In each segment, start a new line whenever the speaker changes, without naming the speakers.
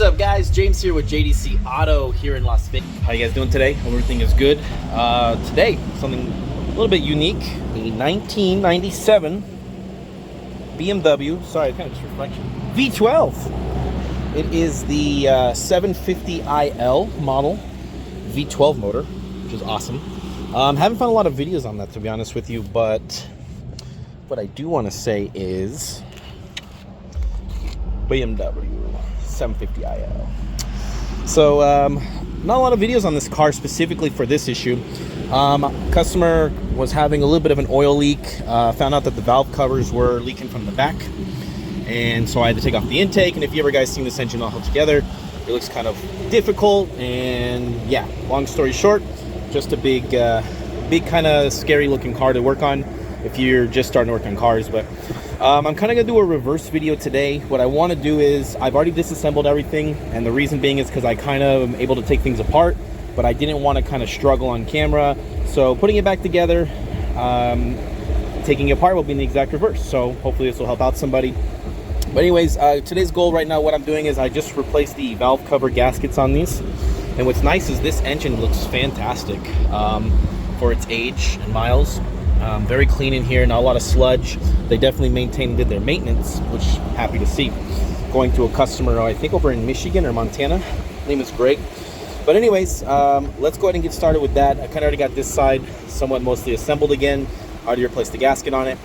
What's up, guys? James here with JDC Auto here in Las Vegas. How you guys doing today? Hope everything is good. Today, something a little bit unique. A 1997 BMW, sorry, kind of just reflection, V12. It is the 750iL model V12 motor, which is awesome. Haven't found a lot of videos on that, to be honest with you, but what I do want to say is BMW 750iL. So not a lot of videos on this car specifically for this issue. Customer was having a little bit of an oil leak, found out that the valve covers were leaking from the back, and so I had to take off the intake. And if you ever guys seen this engine all held together, it looks kind of difficult. And yeah, long story short, just a big kind of scary looking car to work on if you're just starting to work on cars. But I'm kind of gonna do a reverse video today. What I want to do is, I've already disassembled everything, and the reason being is because I kind of am able to take things apart, but I didn't want to kind of struggle on camera. So putting it back together, taking it apart will be in the exact reverse. So hopefully this will help out somebody. But anyways, today's goal right now, what I'm doing is I just replaced the valve cover gaskets on these. And what's nice is this engine looks fantastic for its age and miles. Very clean in here, not a lot of sludge. They definitely maintained and did their maintenance, which I'm happy to see. Going to a customer, I think over in Michigan or Montana. His name is Greg. But anyways, let's go ahead and get started with that. I kind of already got this side somewhat mostly assembled again. I already replaced the gasket on it.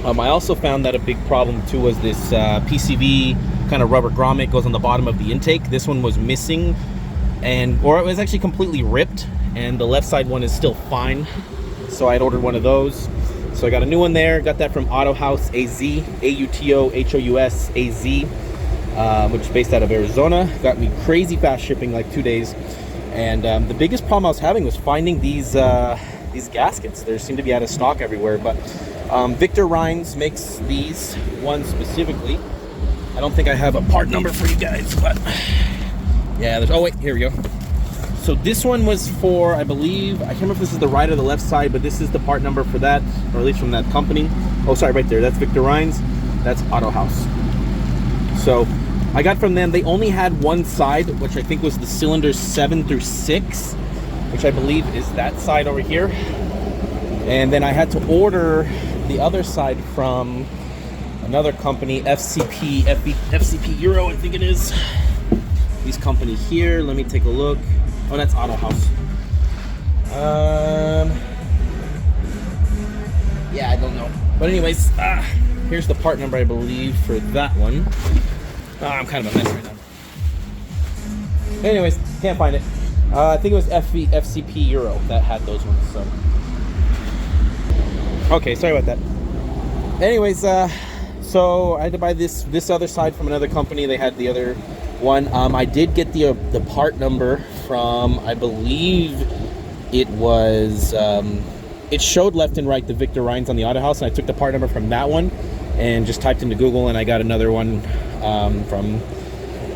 I also found that a big problem too was this PCV kind of rubber grommet goes on the bottom of the intake. This one was missing, or it was actually completely ripped, and the left side one is still fine. So I had ordered one of those. So I got a new one there. Got that from Auto House AZ, AUTOHOUS AZ, which is based out of Arizona. Got me crazy fast shipping, like 2 days. And the biggest problem I was having was finding these gaskets. They seem to be out of stock everywhere. But Victor Rines makes these ones specifically. I don't think I have a part number for you guys, but yeah. Oh wait, here we go. So this one was for, I believe, I can't remember if this is the right or the left side, but this is the part number for that, or at least from that company. Oh, sorry, right there. That's Victor Rines. That's Auto House. So I got from them. They only had one side, which I think was the cylinders 7 through 6, which I believe is that side over here. And then I had to order the other side from another company, FCP Euro, I think it is. These company here. Let me take a look. Oh, that's Auto House. Yeah, I don't know. But anyways, here's the part number, I believe, for that one. I'm kind of a mess right now. Anyways, can't find it. I think it was FCP Euro that had those ones. So, okay, sorry about that. Anyways, so I had to buy this other side from another company. They had the other one. I did get the part number from, I believe it was, it showed left and right the Victor Rines on the Auto House, and I took the part number from that one and just typed into Google, and I got another one from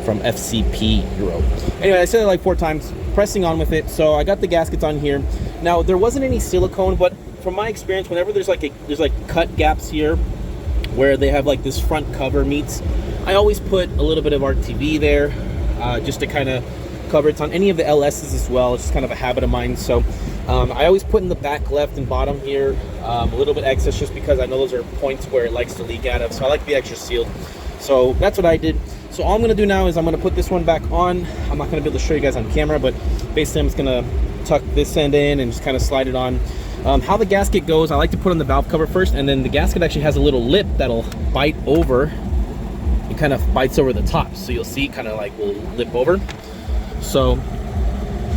FCP Euro. Anyway, I said it like 4 times, pressing on with it. So I got the gaskets on here. Now there wasn't any silicone, but from my experience, whenever there's like cut gaps here where they have like this front cover meets, I always put a little bit of RTV there, just to kind of cover it. On any of the LSs as well. It's just kind of a habit of mine. So I always put in the back left and bottom here a little bit excess, just because I know those are points where it likes to leak out of. So I like to be extra sealed. So that's what I did. So all I'm going to do now is I'm going to put this one back on. I'm not going to be able to show you guys on camera, but basically I'm just going to tuck this end in and just kind of slide it on. How the gasket goes, I like to put on the valve cover first, and then the gasket actually has a little lip that'll bite over. It kind of bites over the top, so you'll see kind of like will lip over. So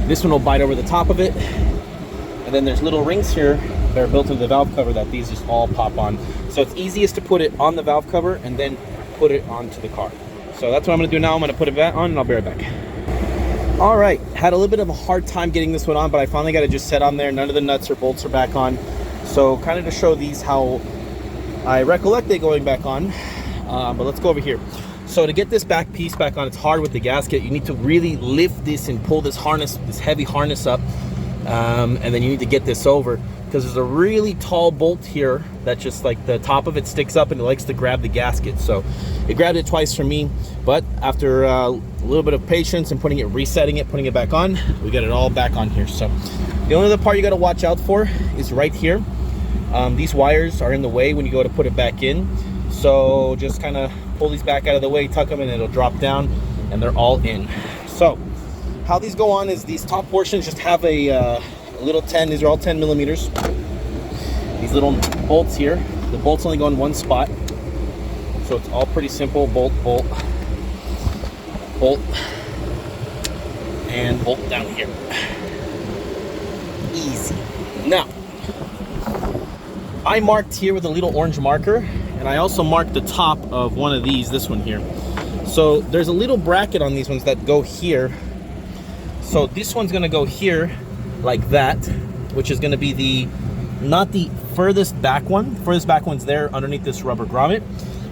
this one will bite over the top of it, and then there's little rings here that are built into the valve cover that these just all pop on. So it's easiest to put it on the valve cover and then put it onto the car. So that's what I'm going to do now. I'm going to put it back on, and I'll be right back. All right, had a little bit of a hard time getting this one on, but I finally got it just set on there. None of the nuts or bolts are back on. So kind of to show these how I recollect it going back on. But let's go over here. So to get this back piece back on, it's hard with the gasket. You need to really lift this and pull this harness, this heavy harness up and then you need to get this over, because there's a really tall bolt here that just like the top of it sticks up and it likes to grab the gasket. So it grabbed it twice for me, but after a little bit of patience and resetting it, putting it back on, we got it all back on here. So the only other part you got to watch out for is right here. These wires are in the way when you go to put it back in, so just kind of pull these back out of the way, tuck them, and it'll drop down, and they're all in. So how these go on is these top portions just have a little 10, these are all 10 millimeters. These little bolts here, the bolts only go in one spot, so it's all pretty simple. Bolt, bolt, bolt, and bolt down here. Easy. Now, I marked here with a little orange marker, and I also marked the top of one of these, this one here. So there's a little bracket on these ones that go here. So this one's gonna go here like that, which is gonna be the, not the furthest back one. Furthest back one's there underneath this rubber grommet.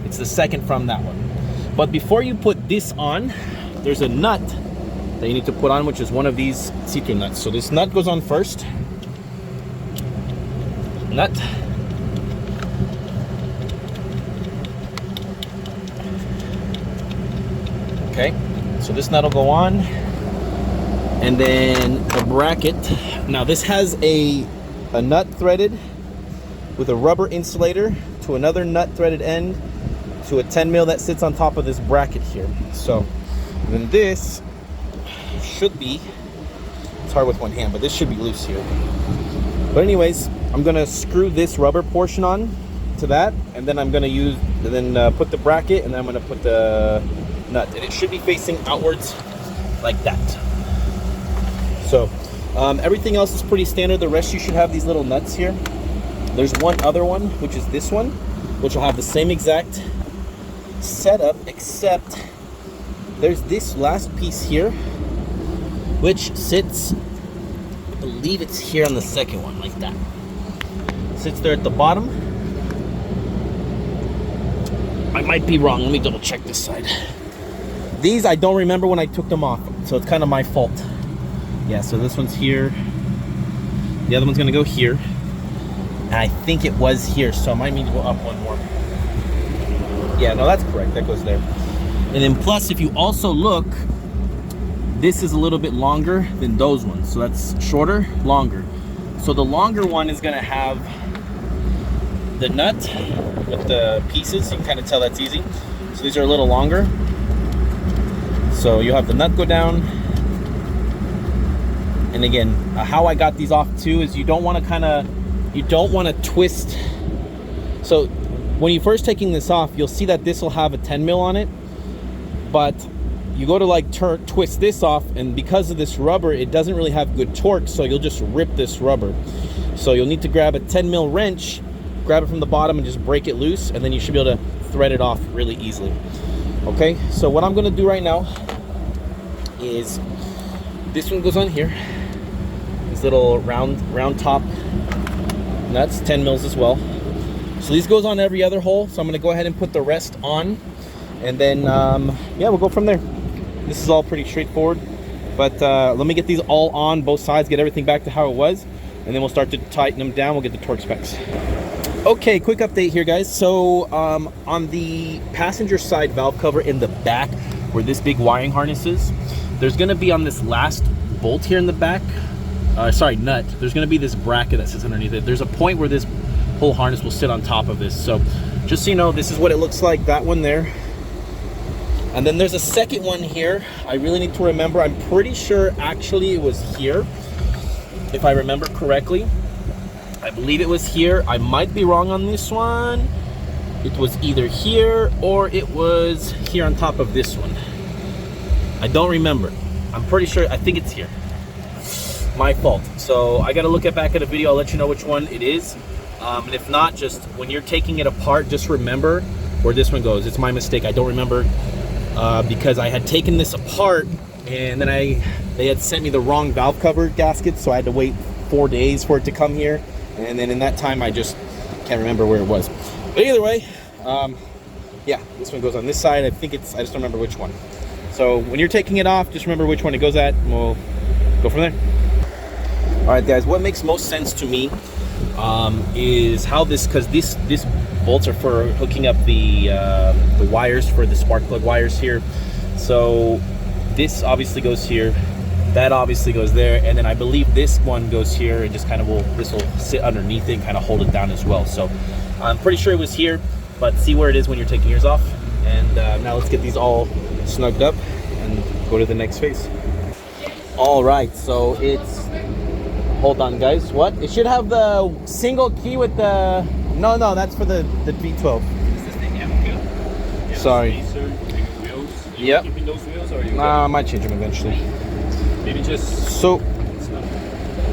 It's the second from that one. But before you put this on, there's a nut that you need to put on, which is one of these see-through nuts. So this nut goes on first. Nut. Okay, so this nut will go on, and then the bracket. Now this has a nut threaded with a rubber insulator to another nut threaded end to a 10 mil that sits on top of this bracket here. So then this should be, it's hard with one hand, but this should be loose here. But anyways, I'm gonna screw this rubber portion on to that, and then I'm gonna use, put the bracket, and then I'm gonna put the nut, and it should be facing outwards like that. So everything else is pretty standard. The rest, you should have these little nuts here. There's one other one, which is this one, which will have the same exact setup, except there's this last piece here, which sits, I believe it's here on the second one, like that. Sits there at the bottom. I might be wrong. Let me double check this side. These I don't remember when I took them off, so it's kind of my fault. Yeah, so this one's here. The other one's gonna go here. And I think it was here, so I might need to go up one more. Yeah, no, that's correct. That goes there. And then plus, if you also look, this is a little bit longer than those ones. So that's shorter, longer. So the longer one is gonna have the nut with the pieces. You can kind of tell that's easy. So these are a little longer. So you have the nut go down. And again, how I got these off too is you don't want to twist. So when you're first taking this off, you'll see that this will have a 10 mil on it, but you go to like twist this off, and because of this rubber, it doesn't really have good torque, so you'll just rip this rubber. So you'll need to grab a 10 mil wrench, grab it from the bottom and just break it loose, and then you should be able to thread it off really easily. Okay, so what I'm gonna do right now is this one goes on here. These little round top nuts, 10 mils as well. So these goes on every other hole. So I'm gonna go ahead and put the rest on, and then yeah, we'll go from there. This is all pretty straightforward, but let me get these all on both sides, get everything back to how it was, and then we'll start to tighten them down. We'll get the torque specs. Okay, quick update here, guys. So on the passenger side valve cover in the back, where this big wiring harness is, there's gonna be on this last bolt here in the back, nut, there's gonna be this bracket that sits underneath it. There's a point where this whole harness will sit on top of this. So just so you know, this is what it looks like, that one there. And then there's a second one here. I really need to remember. I'm pretty sure actually it was here, if I remember correctly. I believe it was here. I might be wrong on this one. It was either here or it was here on top of this one. I don't remember. I'm pretty sure, I think it's here. My fault. So I gotta look back at a video. I'll let you know which one it is. And if not, just when you're taking it apart, just remember where this one goes. It's my mistake. I don't remember because I had taken this apart, and then they had sent me the wrong valve cover gasket, so I had to wait 4 days for it to come here. And then in that time, I just can't remember where it was. But either way, yeah, this one goes on this side. I think it's, I just don't remember which one. So when you're taking it off, just remember which one it goes at, and we'll go from there. All right, guys, what makes most sense to me is how this, because this bolts are for hooking up the wires for the spark plug wires here. So this obviously goes here, that obviously goes there, and then I believe this one goes here and just kind of this will sit underneath it and kind of hold it down as well. So I'm pretty sure it was here, but see where it is when you're taking yours off. And now let's get these all snugged up and go to the next phase. All right, so it's, hold on guys, what? It should have the single key with the, no, that's for the V12.
Is this thing yeah.
Sorry.
Wheels.
Yep.
Keeping those wheels, or you
I might change them eventually.
maybe just
So,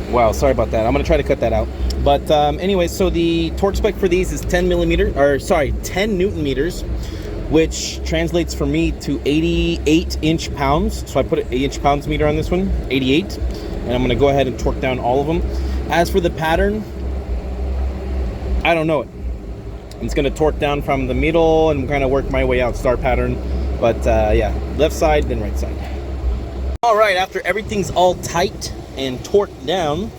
wow, sorry about that. I'm gonna try to cut that out. But anyway, so the torque spec for these is 10 Newton meters, which translates for me to 88 inch pounds. So I put an 8 inch pounds meter on this one, 88. And I'm gonna go ahead and torque down all of them. As for the pattern, I don't know it. I'm just gonna torque down from the middle and kind of work my way out, star pattern. But yeah, left side, then right side. All right, after everything's all tight and torqued down,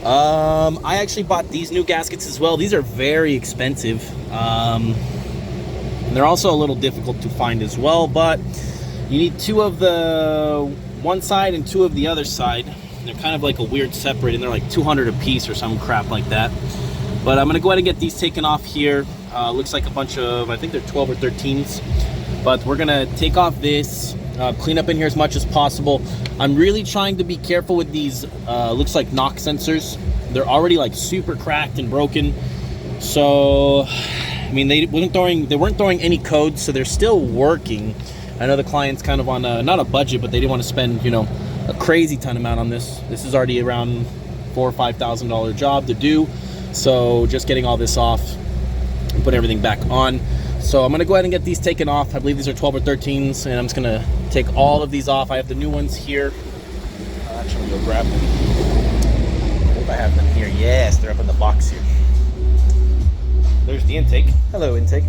I actually bought these new gaskets as well. These are very expensive. And they're also a little difficult to find as well, but you need 2 of the one side and 2 of the other side. They're kind of like a weird separate, and they're like 200 a piece or some crap like that. But I'm gonna go ahead and get these taken off here. Looks like a bunch of, I think they're 12 or 13s. But we're gonna take off this, clean up in here as much as possible. I'm really trying to be careful with these, looks like knock sensors. They're already like super cracked and broken. So, I mean, they weren't throwing any codes, so they're still working. I know the client's kind of on not a budget, but they didn't want to spend, you know, a crazy ton amount on this. This is already around $4,000 or $5,000 job to do. So just getting all this off and put everything back on. So I'm gonna go ahead and get these taken off. I believe these are 12 or 13s, and I'm just gonna take all of these off. I have the new ones here. I'll actually go grab them. I hope I have them here. Yes, they're up in the box here. There's the intake. Hello, intake.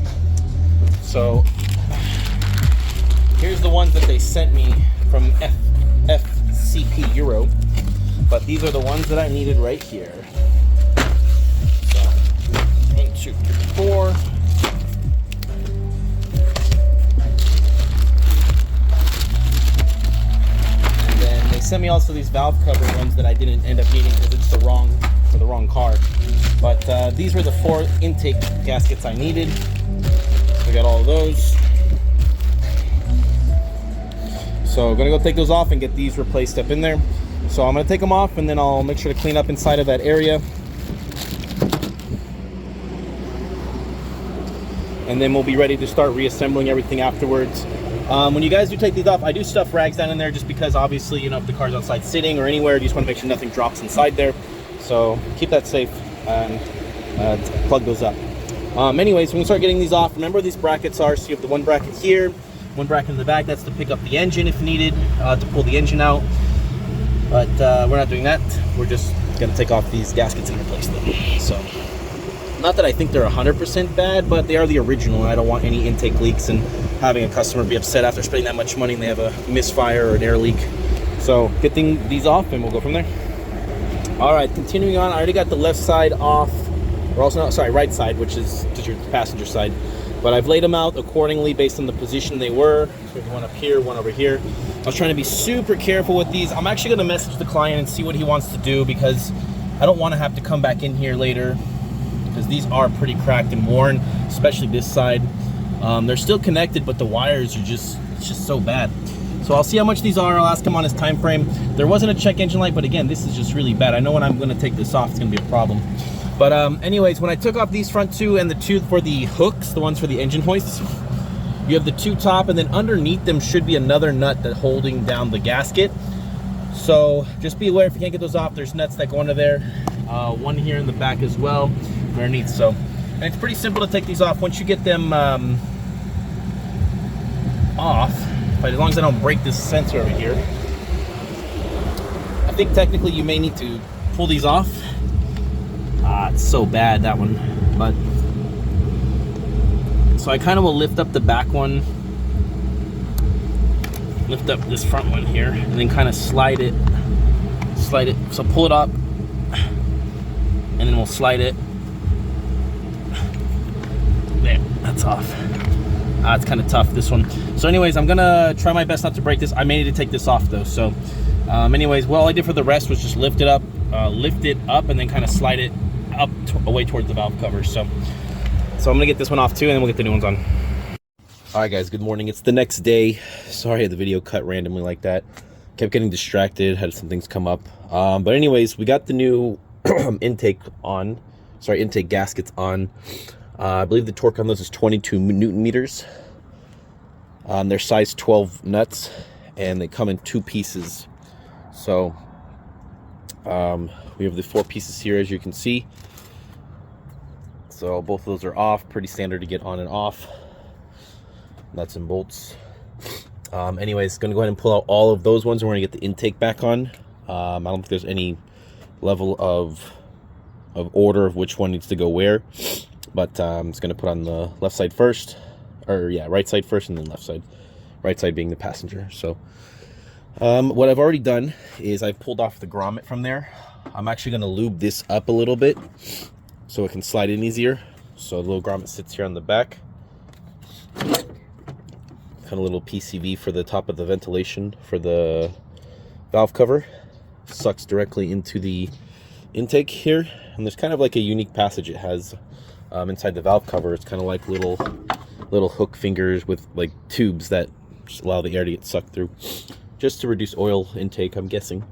So here's the ones that they sent me from FCP Euro, but these are the ones that I needed right here. So 1, 2, 3, 4. And then they sent me also these valve cover ones that I didn't end up needing because it's for the wrong car. But these were the 4 intake gaskets I needed. We got all of those. So I'm gonna go take those off and get these replaced up in there. So I'm gonna take them off, and then I'll make sure to clean up inside of that area. And then we'll be ready to start reassembling everything afterwards. When you guys do take these off, I do stuff rags down in there just because obviously, you know, if the car's outside sitting or anywhere, you just wanna make sure nothing drops inside there. So keep that safe and plug those up. Anyways, we're gonna start getting these off. Remember where these brackets are. So you have the one bracket here, one bracket in the back. That's to pick up the engine if needed, to pull the engine out. But we're not doing that. We're just gonna take off these gaskets and replace them. So, not that I think they're 100% bad, but they are the original, and I don't want any intake leaks and having a customer be upset after spending that much money and they have a misfire or an air leak. So getting these off, and we'll go from there. All right, continuing on. I already got the left side off. Or also, sorry, right side, which is just your passenger side. But I've laid them out accordingly based on the position they were. So there's one up here, one over here. I was trying to be super careful with these. I'm actually gonna message the client and see what he wants to do, because I don't wanna have to come back in here later, because these are pretty cracked and worn, especially this side. They're still connected, but the wires are it's just so bad. So I'll see how much these are. I'll ask him on his time frame. There wasn't a check engine light, but again, this is just really bad. I know when I'm gonna take this off, it's gonna be a problem. But anyways, when I took off these front 2 and the 2 for the hooks, the ones for the engine hoists, you have the 2 top, and then underneath them should be another nut that's holding down the gasket. So just be aware, if you can't get those off, there's nuts that go under there. One here in the back as well, underneath. So, and it's pretty simple to take these off. Once you get them off, but as long as I don't break this sensor over here, I think technically you may need to pull these off. It's so bad, that one. But so I kind of will lift up the back one, lift up this front one here, and then kind of slide slide it. So pull it up, and then we'll slide it. There, that's off. It's kind of tough, this one. So anyways, I'm gonna try my best not to break this. I may need to take this off though. So anyways, what all I did for the rest was just lift it up, and then kind of slide it up away towards the valve cover. So I'm gonna get this one off too, and then we'll get the new ones on. All right, guys, good morning. It's the next day. Sorry I had the video cut randomly like that. Kept getting distracted, had some things come up. But anyways, we got the new intake gaskets on. I believe the torque on those is 22 Newton meters. They're size 12 nuts, and they come in 2 pieces. So we have the 4 pieces here, as you can see. So both of those are off, pretty standard to get on and off. Nuts and bolts. Anyways, gonna go ahead and pull out all of those ones, and we're gonna get the intake back on. I don't think there's any level of order of which one needs to go where, but I'm just gonna put on the left side first, or yeah, right side first, and then left side. Right side being the passenger. So what I've already done is I've pulled off the grommet from there. I'm actually gonna lube this up a little bit so it can slide in easier. So the little grommet sits here on the back. Kind of little PCV for the top of the ventilation for the valve cover. Sucks directly into the intake here, and there's kind of like a unique passage it has inside the valve cover. It's kind of like little hook fingers with like tubes that just allow the air to get sucked through, just to reduce oil intake, I'm guessing.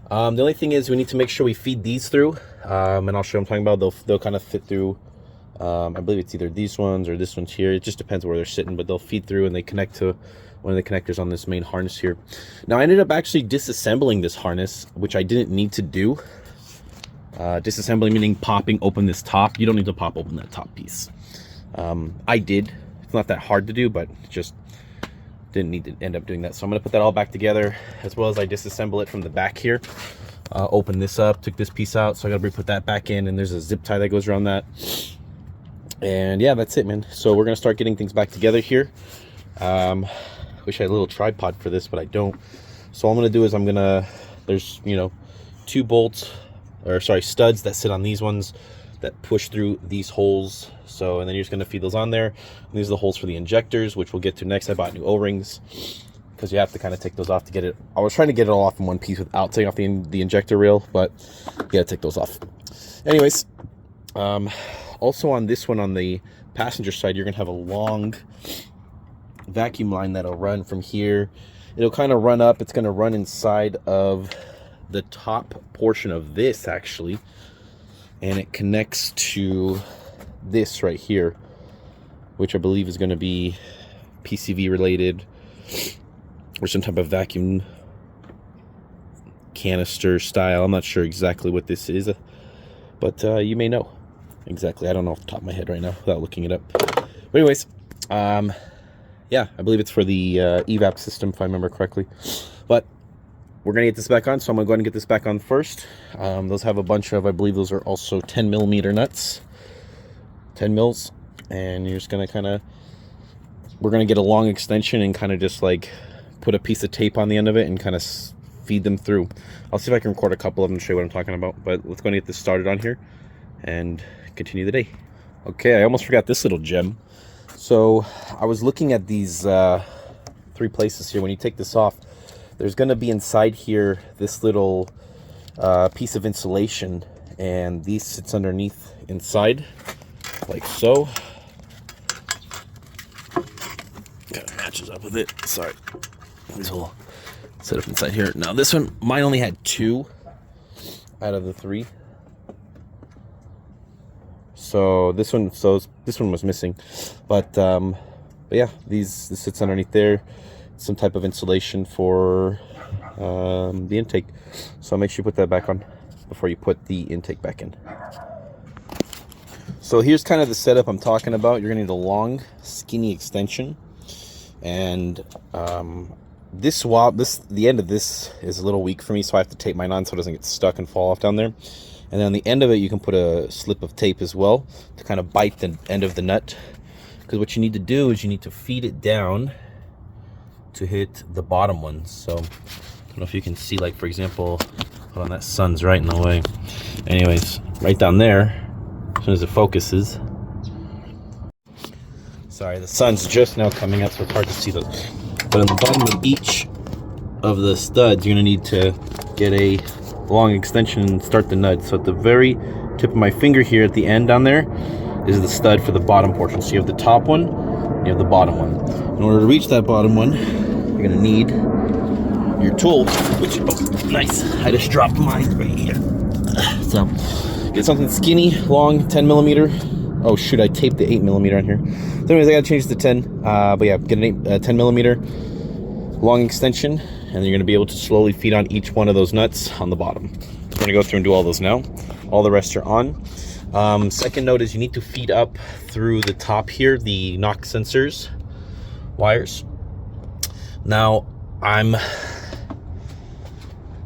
The only thing is we need to make sure we feed these through, and I'll show you what I'm talking about. They'll kind of fit through. I believe it's either these ones or this one's here. It just depends where they're sitting, but they'll feed through and they connect to one of the connectors on this main harness here. Now, I ended up actually disassembling this harness, which I didn't need to do. Disassembling meaning popping open this top. You don't need to pop open that top piece. I did. It's not that hard to do, but just didn't need to end up doing that. So I'm going to put that all back together, as well as I disassemble it from the back here. Open this up, took this piece out, so I got to put that back in, and there's a zip tie that goes around that. And yeah, that's it, man. So we're gonna start getting things back together here. Wish I had a little tripod for this, but I don't. So all I'm gonna do is there's 2 bolts, or sorry, studs that sit on these ones that push through these holes. So, and then you're just gonna feed those on there. And these are the holes for the injectors, which we'll get to next. I bought new O-rings because you have to kind of take those off to get it. I was trying to get it all off in one piece without taking off the injector rail, but you gotta take those off. Anyways, also on this one, on the passenger side, you're gonna have a long vacuum line that'll run from here. It'll kind of run up. It's gonna run inside of the top portion of this, actually, and it connects to this right here, which I believe is gonna be PCV related or some type of vacuum canister style. I'm not sure exactly what this is, but you may know. Exactly, I don't know off the top of my head right now without looking it up. But anyways, yeah, I believe it's for the evap system, if I remember correctly. But we're gonna get this back on, so I'm gonna go ahead and get this back on first. Those have a bunch of, I believe those are also 10 millimeter nuts, 10 mils, and you're just gonna we're gonna get a long extension and kind of just like put a piece of tape on the end of it and kind of feed them through. I'll see if I can record a couple of them to show you what I'm talking about, but let's go and get this started on here and continue the day. Okay, I almost forgot this little gem. So I was looking at these 3 places here. When you take this off, there's going to be inside here this little piece of insulation, and these sits underneath inside like so. Kind of matches up with it. Sorry, these will set up inside here. Now this one, mine only had 2 out of the 3. So this one was missing, but yeah, this sits underneath there. Some type of insulation for the intake. So make sure you put that back on before you put the intake back in. So here's kind of the setup I'm talking about. You're gonna need a long, skinny extension, and the end of this is a little weak for me, so I have to tape mine on so it doesn't get stuck and fall off down there. And then on the end of it, you can put a slip of tape as well to kind of bite the end of the nut. Because what you need to do is you need to feed it down to hit the bottom one. So don't know if you can see, like, for example, hold on, that sun's right in the way. Anyways, right down there, as soon as it focuses. Sorry, the sun's just now coming up, so it's hard to see those. But on the bottom of each of the studs, you're gonna need to get a long extension and start the nut. So at the very tip of my finger here at the end down there is the stud for the bottom portion. So you have the top one, you have the bottom one. In order to reach that bottom one, you're gonna need your tool, which, oh, nice, I just dropped mine right here. So get something skinny, long, 10 millimeter. Oh shoot, I taped the 8 millimeter on here. So anyways, I gotta change to 10, but yeah, get an 10 millimeter long extension, and then you're gonna be able to slowly feed on each one of those nuts on the bottom. So we're gonna go through and do all those now. All the rest are on. Second note is you need to feed up through the top here, the knock sensors wires. Now,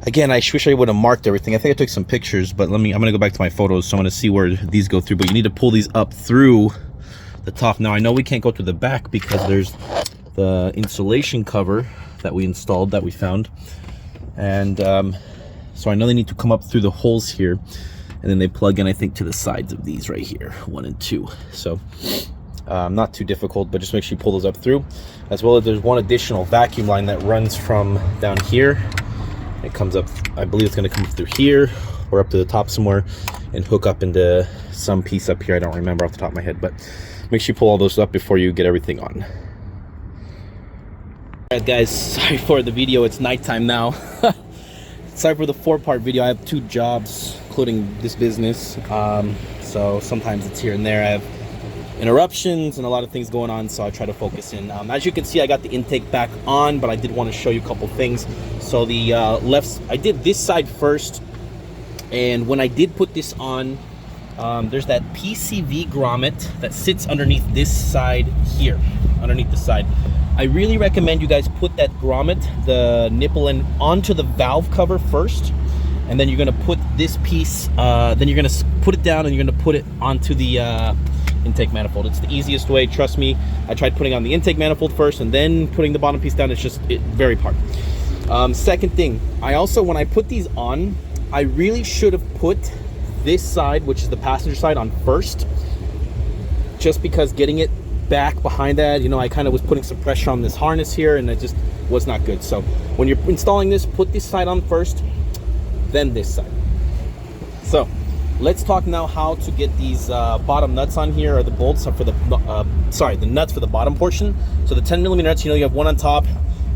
again, I wish I would have marked everything. I think I took some pictures, but I'm gonna go back to my photos, so I'm gonna see where these go through. But you need to pull these up through the top. Now, I know we can't go to the back because there's the insulation cover that we installed, that we found. And so I know they need to come up through the holes here, and then they plug in, I think, to the sides of these right here, 1 and 2. So not too difficult, but just make sure you pull those up through. As well as there's one additional vacuum line that runs from down here. It comes up, I believe it's going to come through here or up to the top somewhere and hook up into some piece up here. I don't remember off the top of my head, but make sure you pull all those up before you get everything on. Alright guys, sorry for the video, it's nighttime now. Sorry for the 4-part video. I have 2 jobs, including this business, so sometimes it's here and there. I have interruptions and a lot of things going on, so I try to focus in. As you can see, I got the intake back on, but I did want to show you a couple things. So the I did this side first, and when I did put this on, there's that PCV grommet that sits underneath this side here, underneath the side. I really recommend you guys put that grommet, the nipple end, onto the valve cover first, and then you're gonna put this piece, then you're gonna put it down and you're gonna put it onto the intake manifold. It's the easiest way, trust me. I tried putting on the intake manifold first and then putting the bottom piece down. It's just very hard. Second thing, I also, when I put these on, I really should have put this side, which is the passenger side, on first, just because getting it back behind that, you know, I kind of was putting some pressure on this harness here and it just was not good. So when you're installing this, put this side on first, then this side. So let's talk now how to get these bottom nuts on here, or the bolts for the the nuts for the bottom portion. So the 10 millimeter nuts, you know, you have one on top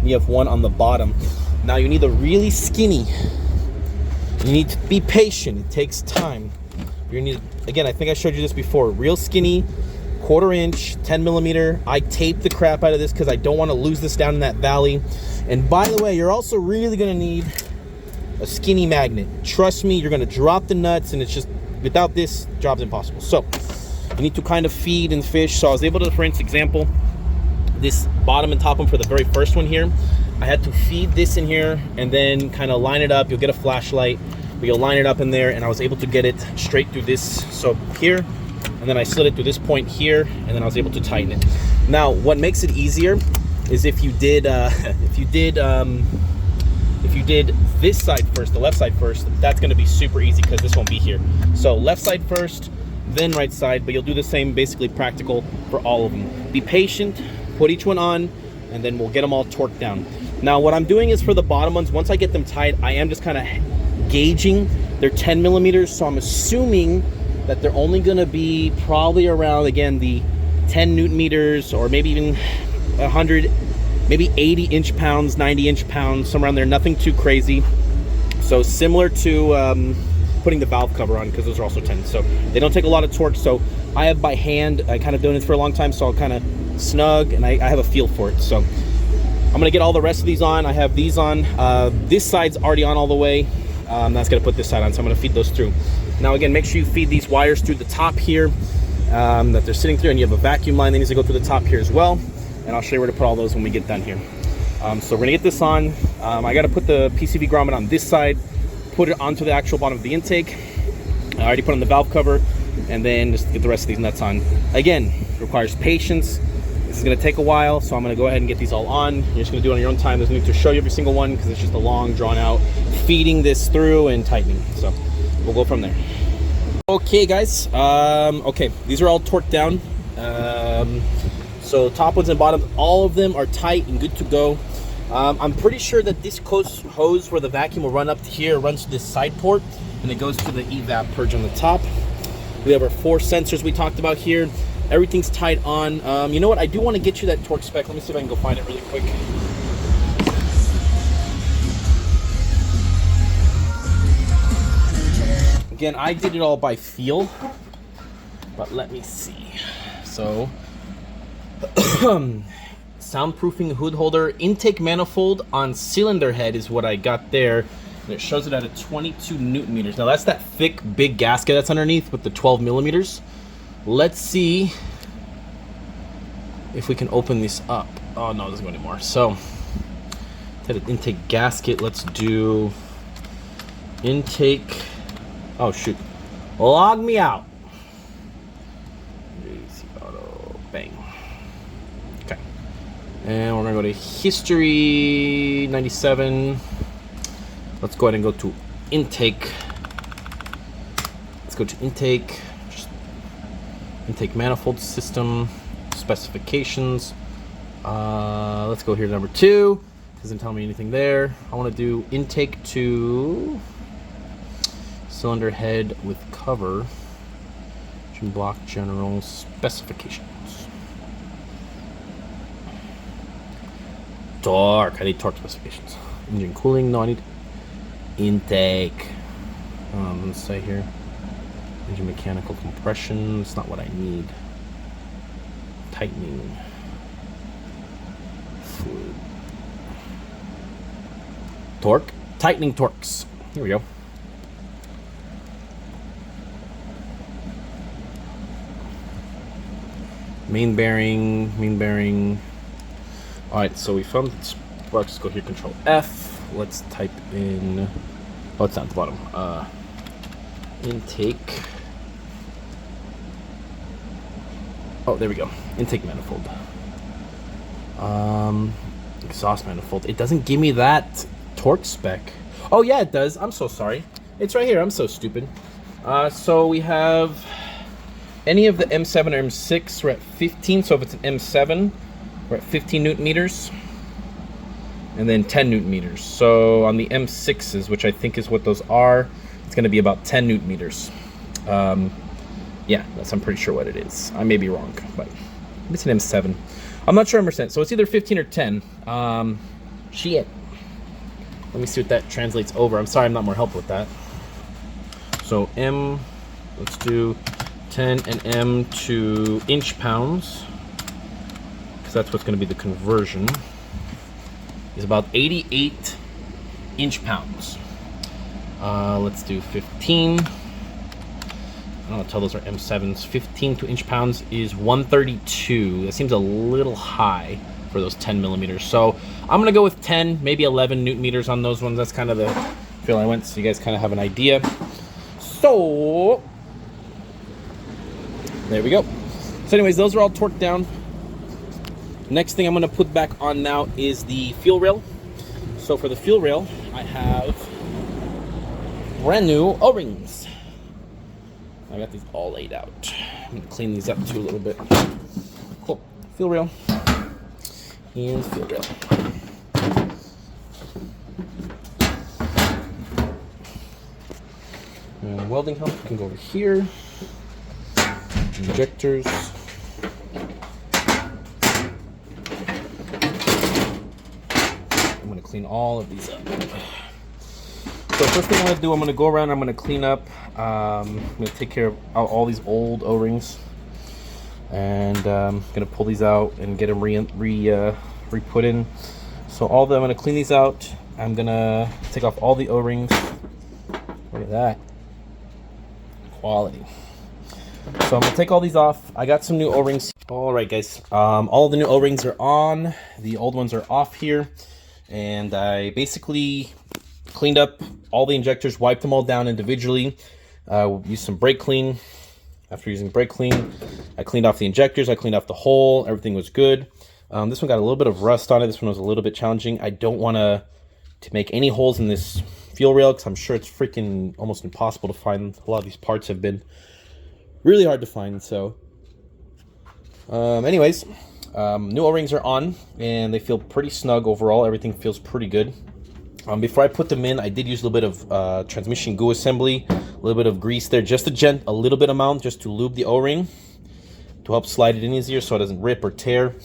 and you have one on the bottom. Now you need a really skinny, you need to be patient, it takes time. You need, again, I think I showed you this before, real skinny, 1/4 inch, 10 millimeter. I taped the crap out of this because I don't want to lose this down in that valley. And by the way, you're also really going to need a skinny magnet. Trust me, you're going to drop the nuts, and it's just, without this, job's impossible. So you need to kind of feed and fish. So I was able to, for example, this bottom and top one for the very first one here, I had to feed this in here and then kind of line it up. You'll get a flashlight, but you'll line it up in there, and I was able to get it straight through this. So here, and then I slid it through this point here, and then I was able to tighten it. Now, what makes it easier is if you did this side first, the left side first, that's going to be super easy because this won't be here. So left side first, then right side, but you'll do the same, basically practical for all of them. Be patient, put each one on, and then we'll get them all torqued down. Now, what I'm doing is for the bottom ones, once I get them tight, I am just kind of gauging. They're 10 millimeters, so I'm assuming that they're only going to be probably around, again, the 10 Newton meters, or maybe even 100, maybe 80 inch pounds, 90 inch pounds, somewhere around there, nothing too crazy. So similar to putting the valve cover on, because those are also 10. So they don't take a lot of torque. So I have by hand, I kind of doing this for a long time, so I'll kind of snug, and I have a feel for it. So I'm going to get all the rest of these on. I have these on. This side's already on all the way. That's going to put this side on, so I'm going to feed those through. Now again, make sure you feed these wires through the top here that they're sitting through, and you have a vacuum line that needs to go through the top here as well. And I'll show you where to put all those when we get done here. So we're gonna get this on. I gotta put the PCV grommet on this side, put it onto the actual bottom of the intake. I already put on the valve cover, and then just get the rest of these nuts on. Again, requires patience, This is gonna take a while, so I'm gonna go ahead and get these all on. You're just gonna do it on your own time. There's no need to show you every single one because it's just a long, drawn out feeding this through and tightening. So we'll go from there. Okay, guys. Okay, these are all torqued down. So top ones and bottom, all of them are tight and good to go. I'm pretty sure that this hose where the vacuum will run up to here runs to this side port, and it goes to the evap purge on the top. We have our 4 sensors we talked about here. Everything's tied on. You know what? I do want to get you that torque spec. Let me see if I can go find it really quick. Again, I did it all by feel, but let me see. So, soundproofing hood holder, intake manifold on cylinder head is what I got there. And it shows it at a 22 Newton meters. Now that's that thick, big gasket that's underneath with the 12 millimeters. Let's see if we can open this up. Oh no, it doesn't go anymore. So, instead of intake gasket, let's do intake. Oh shoot, log me out. Auto, bang. Okay, and we're gonna go to history 97. Let's go ahead and go to intake. Let's go to intake. Intake manifold system specifications. Let's go here to number 2. Doesn't tell me anything there. I want to do intake to cylinder head with cover. Engine block general specifications. Torque. I need torque specifications. Engine cooling. No, I need intake. Let's say here. Engine mechanical compression. It's not what I need. Tightening. Fluid. Torque. Tightening torques. Here we go. Main bearing. Main bearing. Alright, so we found the spark. Let's go here. Control F. Let's type in. Oh, it's down at the bottom. Intake. Oh, there we go. Intake manifold. Exhaust manifold. It doesn't give me that torque spec. Oh yeah, it does. I'm so sorry. It's right here. I'm so stupid. So we have any of the M7 or M6. We're at 15. So if it's an M7, we're at 15 Newton meters. And then 10 Newton meters. So on the M6s, which I think is what those are, it's going to be about 10 Newton meters. Yeah, I'm pretty sure what it is. I may be wrong, but it's an M7. I'm not sure 100%. So it's either 15 or 10. Shit. Let me see what that translates over. I'm sorry I'm not more help with that. So let's do 10 and M to inch pounds, because that's what's going to be the conversion. Is about 88 inch pounds. Let's do 15. I don't know, tell those are M7s. 15 to inch pounds is 132. That seems a little high for those 10 millimeters. So I'm gonna go with 10, maybe 11 Newton meters on those ones. That's kind of the feel I went, so you guys kind of have an idea. So there we go. So anyways, those are all torqued down. Next thing I'm gonna put back on now is the fuel rail. So for the fuel rail, I have brand new O-rings. I got these all laid out. I'm gonna clean these up too a little bit. Cool. Fuel rail. And fuel rail. And welding help can go over here. Injectors. I'm gonna clean all of these up. So first thing I'm going to do, I'm going to go around, I'm going to clean up. I'm going to take care of all these old O-rings. And I'm going to pull these out and get them re-put in. So I'm going to clean these out. I'm going to take off all the O-rings. Look at that. Quality. So I'm going to take all these off. I got some new O-rings. Alright guys, all the new O-rings are on. The old ones are off here. And I basically cleaned up all the injectors, wiped them all down individually, used some brake clean, after using brake clean. I cleaned off the injectors, I cleaned off the hole, everything was good. This one got a little bit of rust on it. This one was a little bit challenging. I don't want to make any holes in this fuel rail because I'm sure it's freaking almost impossible to find. A lot of these parts have been really hard to find. So anyways, new O-rings are on and they feel pretty snug overall. Everything feels pretty good. Before I put them in, I did use a little bit of transmission goo assembly, a little bit of grease there, just a little bit amount just to lube the O-ring to help slide it in easier so it doesn't rip or tear.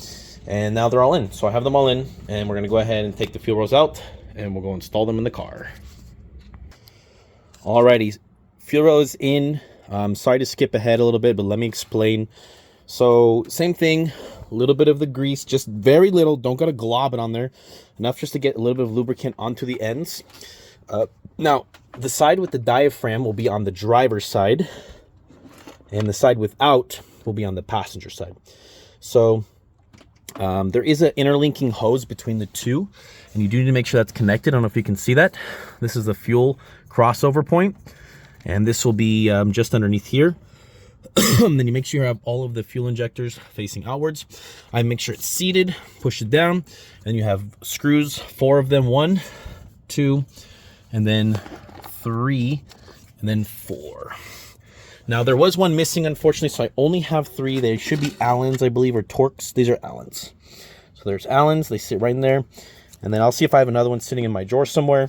And now they're all in. So I have them all in, and we're gonna go ahead and take the fuel rails out and we'll go install them in the car. Alrighty, fuel rail is in. Sorry to skip ahead a little bit, but let me explain. So same thing, a little bit of the grease, just very little, don't gotta glob it on there, enough just to get a little bit of lubricant onto the ends. Now the side with the diaphragm will be on the driver's side and the side without will be on the passenger side. So there is an interlinking hose between the two, and you do need to make sure that's connected. I don't know if you can see that. This is the fuel crossover point, and this will be just underneath here. Then you make sure you have all of the fuel injectors facing outwards. I make sure it's seated, push it down, and you have screws, 4 of them, 1, 2, and then 3, and then 4. Now there was one missing, unfortunately, so I only have 3. They should be Allens, I believe, or Torx. These are Allens. So there's Allens, they sit right in there. And then I'll see if I have another one sitting in my drawer somewhere,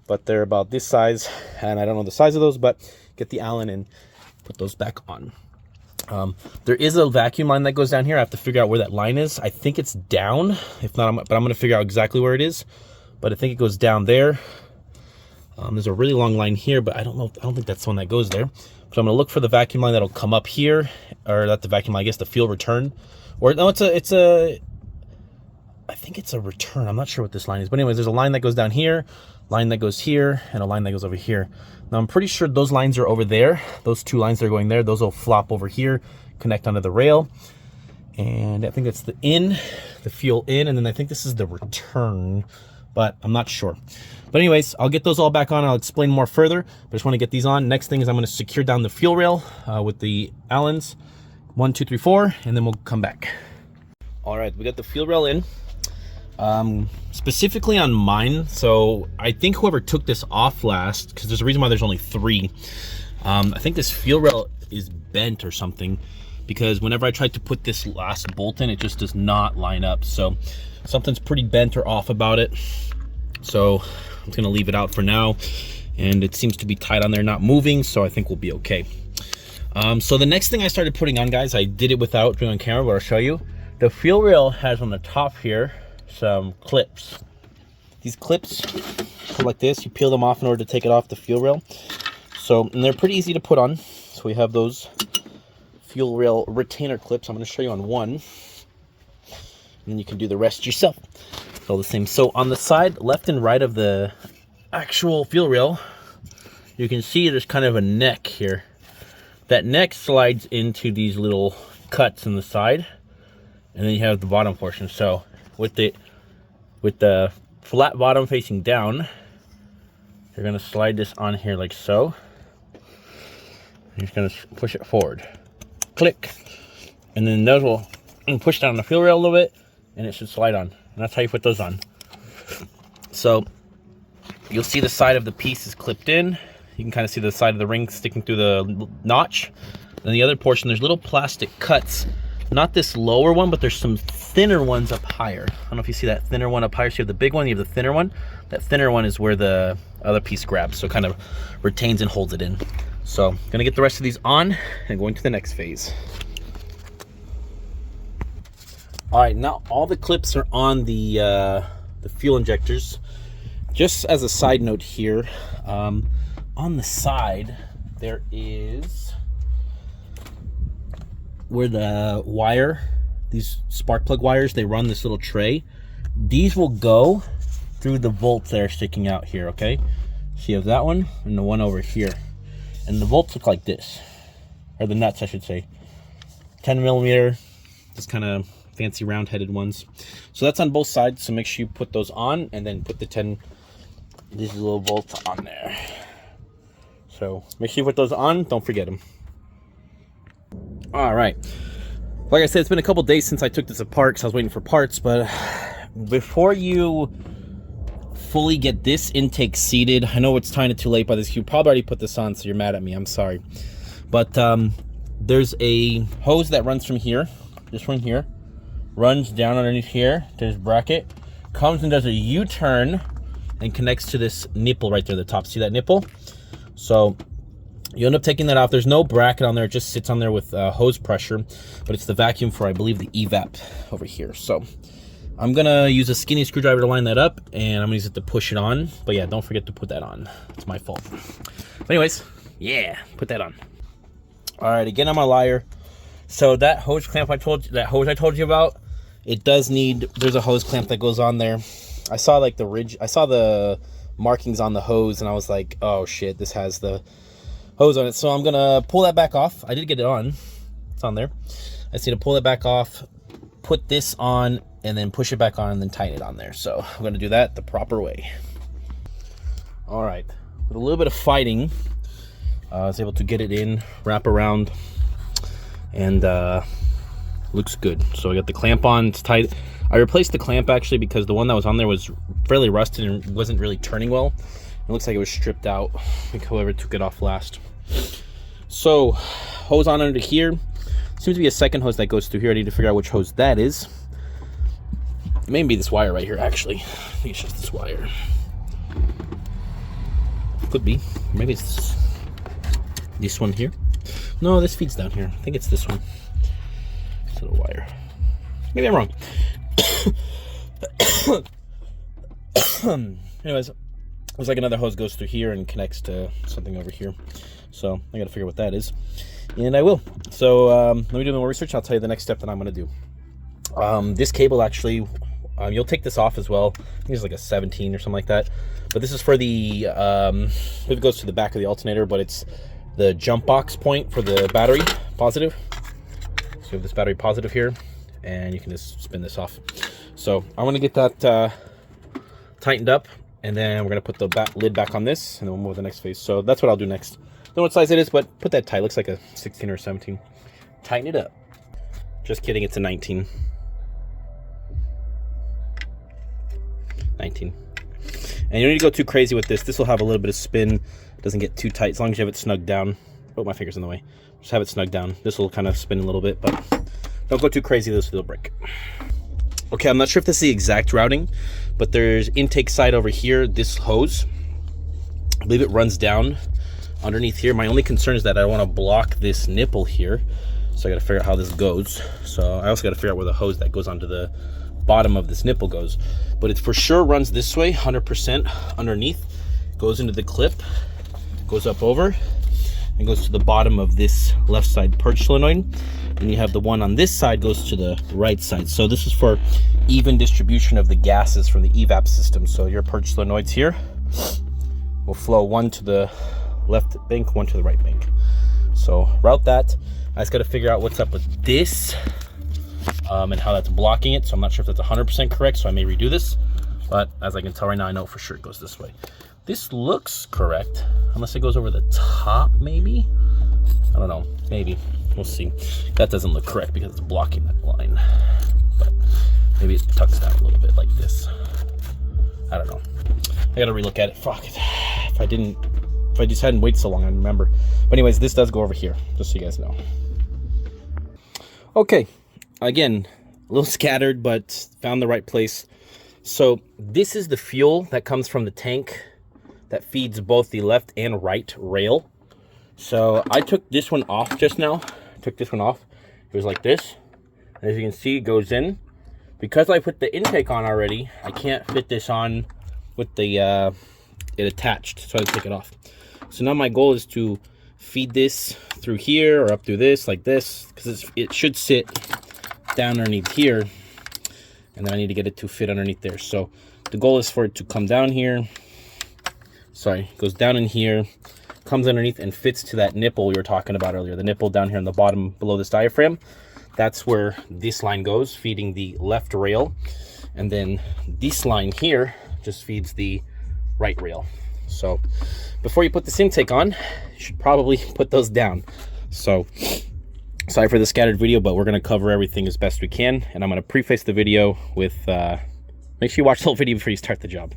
but they're about this size, and I don't know the size of those, but get the Allen and put those back on. There is a vacuum line that goes down here. I have to figure out where that line is. I think it's down. If not, but I'm going to figure out exactly where it is. But I think it goes down there. There's a really long line here, but I don't know. I don't think that's the one that goes there. So I'm going to look for the vacuum line that'll come up here, or not the vacuum line, I guess the fuel return. Or no, I think it's a return. I'm not sure what this line is. But anyways, there's a line that goes down here, line that goes here, and a line that goes over here. Now I'm pretty sure those lines are over there. Those 2 lines that are going there, those will flop over here, connect onto the rail. And I think that's the in, the fuel in, and then I think this is the return, but I'm not sure. But anyways, I'll get those all back on. I'll explain more further, but I just want to get these on. Next thing is I'm going to secure down the fuel rail with the Allens, 1, 2, 3, 4, and then we'll come back. All right, we got the fuel rail in. Specifically on mine, so I think whoever took this off last, because there's a reason why there's only 3, I think this fuel rail is bent or something, because whenever I tried to put this last bolt in, it just does not line up. So something's pretty bent or off about it, so I'm just gonna leave it out for now, and it seems to be tight on there, not moving, so I think we'll be okay. So the next thing I started putting on, guys, I did it without doing on camera, but I'll show you. The fuel rail has on the top here some clips. These clips go like this. You peel them off in order to take it off the fuel rail. So, and they're pretty easy to put on. So we have those fuel rail retainer clips. I'm going to show you on one, and then you can do the rest yourself. It's all the same. So on the side left and right of the actual fuel rail, you can see there's kind of a neck here. That neck slides into these little cuts in the side, and then you have the bottom portion. So with the flat bottom facing down, you're going to slide this on here like so. You're just going to push it forward. Click. And then those will push down the fuel rail a little bit, and it should slide on. And that's how you put those on. So you'll see the side of the piece is clipped in. You can kind of see the side of the ring sticking through the notch. And the other portion, there's little plastic cuts. Not this lower one, but there's some thinner ones up higher. I don't know if you see that thinner one up higher. So you have the big one, you have the thinner one. That thinner one is where the other piece grabs, so it kind of retains and holds it in. So I'm gonna get the rest of these on and going to the next phase. All right, now all the clips are on the fuel injectors. Just as a side note here, on the side there is where the wire, these spark plug wires, they run this little tray. These will go through the bolts that are sticking out here, okay? So you have that one and the one over here. And the bolts look like this, or the nuts, I should say. 10 millimeter, just kind of fancy round-headed ones. So that's on both sides, so make sure you put those on and then put these little bolts on there. So make sure you put those on, don't forget them. All right. Like I said, it's been a couple days since I took this apart because I was waiting for parts, but before you fully get this intake seated, I know it's kind of too late by this. You probably already put this on, so you're mad at me. I'm sorry. But there's a hose that runs from here, this one here, runs down underneath here to this bracket, comes and does a U-turn and connects to this nipple right there at the top. See that nipple? So you end up taking that off. There's no bracket on there. It just sits on there with hose pressure, but it's the vacuum for, I believe, the evap over here. So I'm gonna use a skinny screwdriver to line that up, and I'm gonna use it to push it on. But yeah, don't forget to put that on. It's my fault. But anyways, yeah, put that on. All right, again, I'm a liar. So that hose clamp I told you about, it does need, there's a hose clamp that goes on there. I saw like the ridge, I saw the markings on the hose, and I was like, oh shit, this has the hose on it. So I'm gonna pull that back off. I did get it on. It's on there. I just need to pull it back off, put this on, and then push it back on, and then tighten it on there. So I'm gonna do that the proper way. All right, with a little bit of fighting, I was able to get it in, wrap around, and looks good. So I got the clamp on, it's tight. I replaced the clamp actually because the one that was on there was fairly rusted and wasn't really turning well. It looks like it was stripped out, like whoever took it off last. So hose on under here. Seems to be a second hose that goes through here. I need to figure out which hose that is. It may be this wire right here, actually. I think it's just this wire. Could be. Maybe it's this one here. No, this feeds down here. I think it's this one. This little wire. Maybe I'm wrong. Anyways, looks like another hose goes through here and connects to something over here. So I gotta figure out what that is. And I will. So let me do more research. I'll tell you the next step that I'm gonna do. This cable actually, you'll take this off as well. I think it's like a 17 or something like that. But this is for the, it goes to the back of the alternator, but it's the jump box point for the battery positive. So you have this battery positive here, and you can just spin this off. So I want to get that tightened up, and then we're gonna put the lid back on this, and then we'll move to the next phase. So that's what I'll do next. Don't know what size it is, but put that tight. Looks like a 16 or 17. Tighten it up. Just kidding, it's a 19. 19. And you don't need to go too crazy with this. This will have a little bit of spin. It doesn't get too tight as long as you have it snugged down. Oh, my finger's in the way. Just have it snugged down. This will kind of spin a little bit, but don't go too crazy. This will break. Okay, I'm not sure if this is the exact routing, but there's intake side over here, this hose. I believe it runs down underneath here. My only concern is that I want to block this nipple here. So I got to figure out how this goes. So I also got to figure out where the hose that goes onto the bottom of this nipple goes. But it for sure runs this way, 100% underneath. Goes into the clip, goes up over, and goes to the bottom of this left side purge solenoid. And you have the one on this side goes to the right side. So this is for even distribution of the gases from the evap system. So your purge solenoids here will flow one to the left bank, one to the right bank. So route that. I just got to figure out what's up with this and how that's blocking it. So I'm not sure if that's 100% correct, so I may redo this. But as I can tell right now, I know for sure it goes this way. This looks correct, unless it goes over the top, maybe? I don't know, maybe. We'll see. That doesn't look correct because it's blocking that line. But maybe it tucks down a little bit like this. I don't know. I gotta relook at it. Fuck it. If I just hadn't waited so long, I'd remember. But anyways, this does go over here, just so you guys know. Okay, again, a little scattered, but found the right place. So this is the fuel that comes from the tank that feeds both the left and right rail. So I took this one off just now. Took this one off. It was like this. And as you can see, it goes in. Because I put the intake on already, I can't fit this on with the it attached. So I had to take it off. So now my goal is to feed this through here or up through this, like this, because it should sit down underneath here. And then I need to get it to fit underneath there. So the goal is for it to come down here. Sorry, goes down in here, comes underneath and fits to that nipple we were talking about earlier. The nipple down here on the bottom below this diaphragm. That's where this line goes, feeding the left rail. And then this line here just feeds the right rail. So before you put this intake on, you should probably put those down. So Sorry for the scattered video, but we're going to cover everything as best we can. And I'm going to preface the video with, make sure you watch the whole video before you start the job.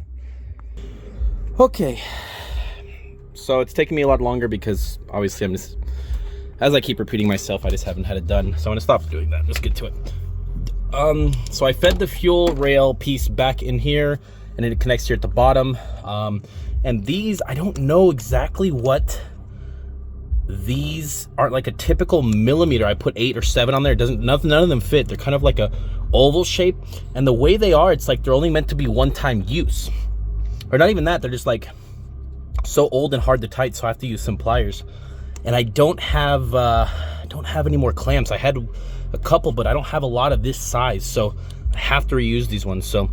Okay. So it's taking me a lot longer because obviously I'm just, as I keep repeating myself, I just haven't had it done. So I'm going to stop doing that. Let's get to it. So I fed the fuel rail piece back in here, and it connects here at the bottom. And these, I don't know exactly what these aren't, like a typical millimeter. I put 8 or 7 on there. It doesn't, none of them fit. They're kind of like a oval shape, and the way they are, it's like they're only meant to be one-time use, or not even that. They're just like so old and hard to tighten, so I have to use some pliers. And I don't have any more clamps. I had a couple, but I don't have a lot of this size, so I have to reuse these ones. So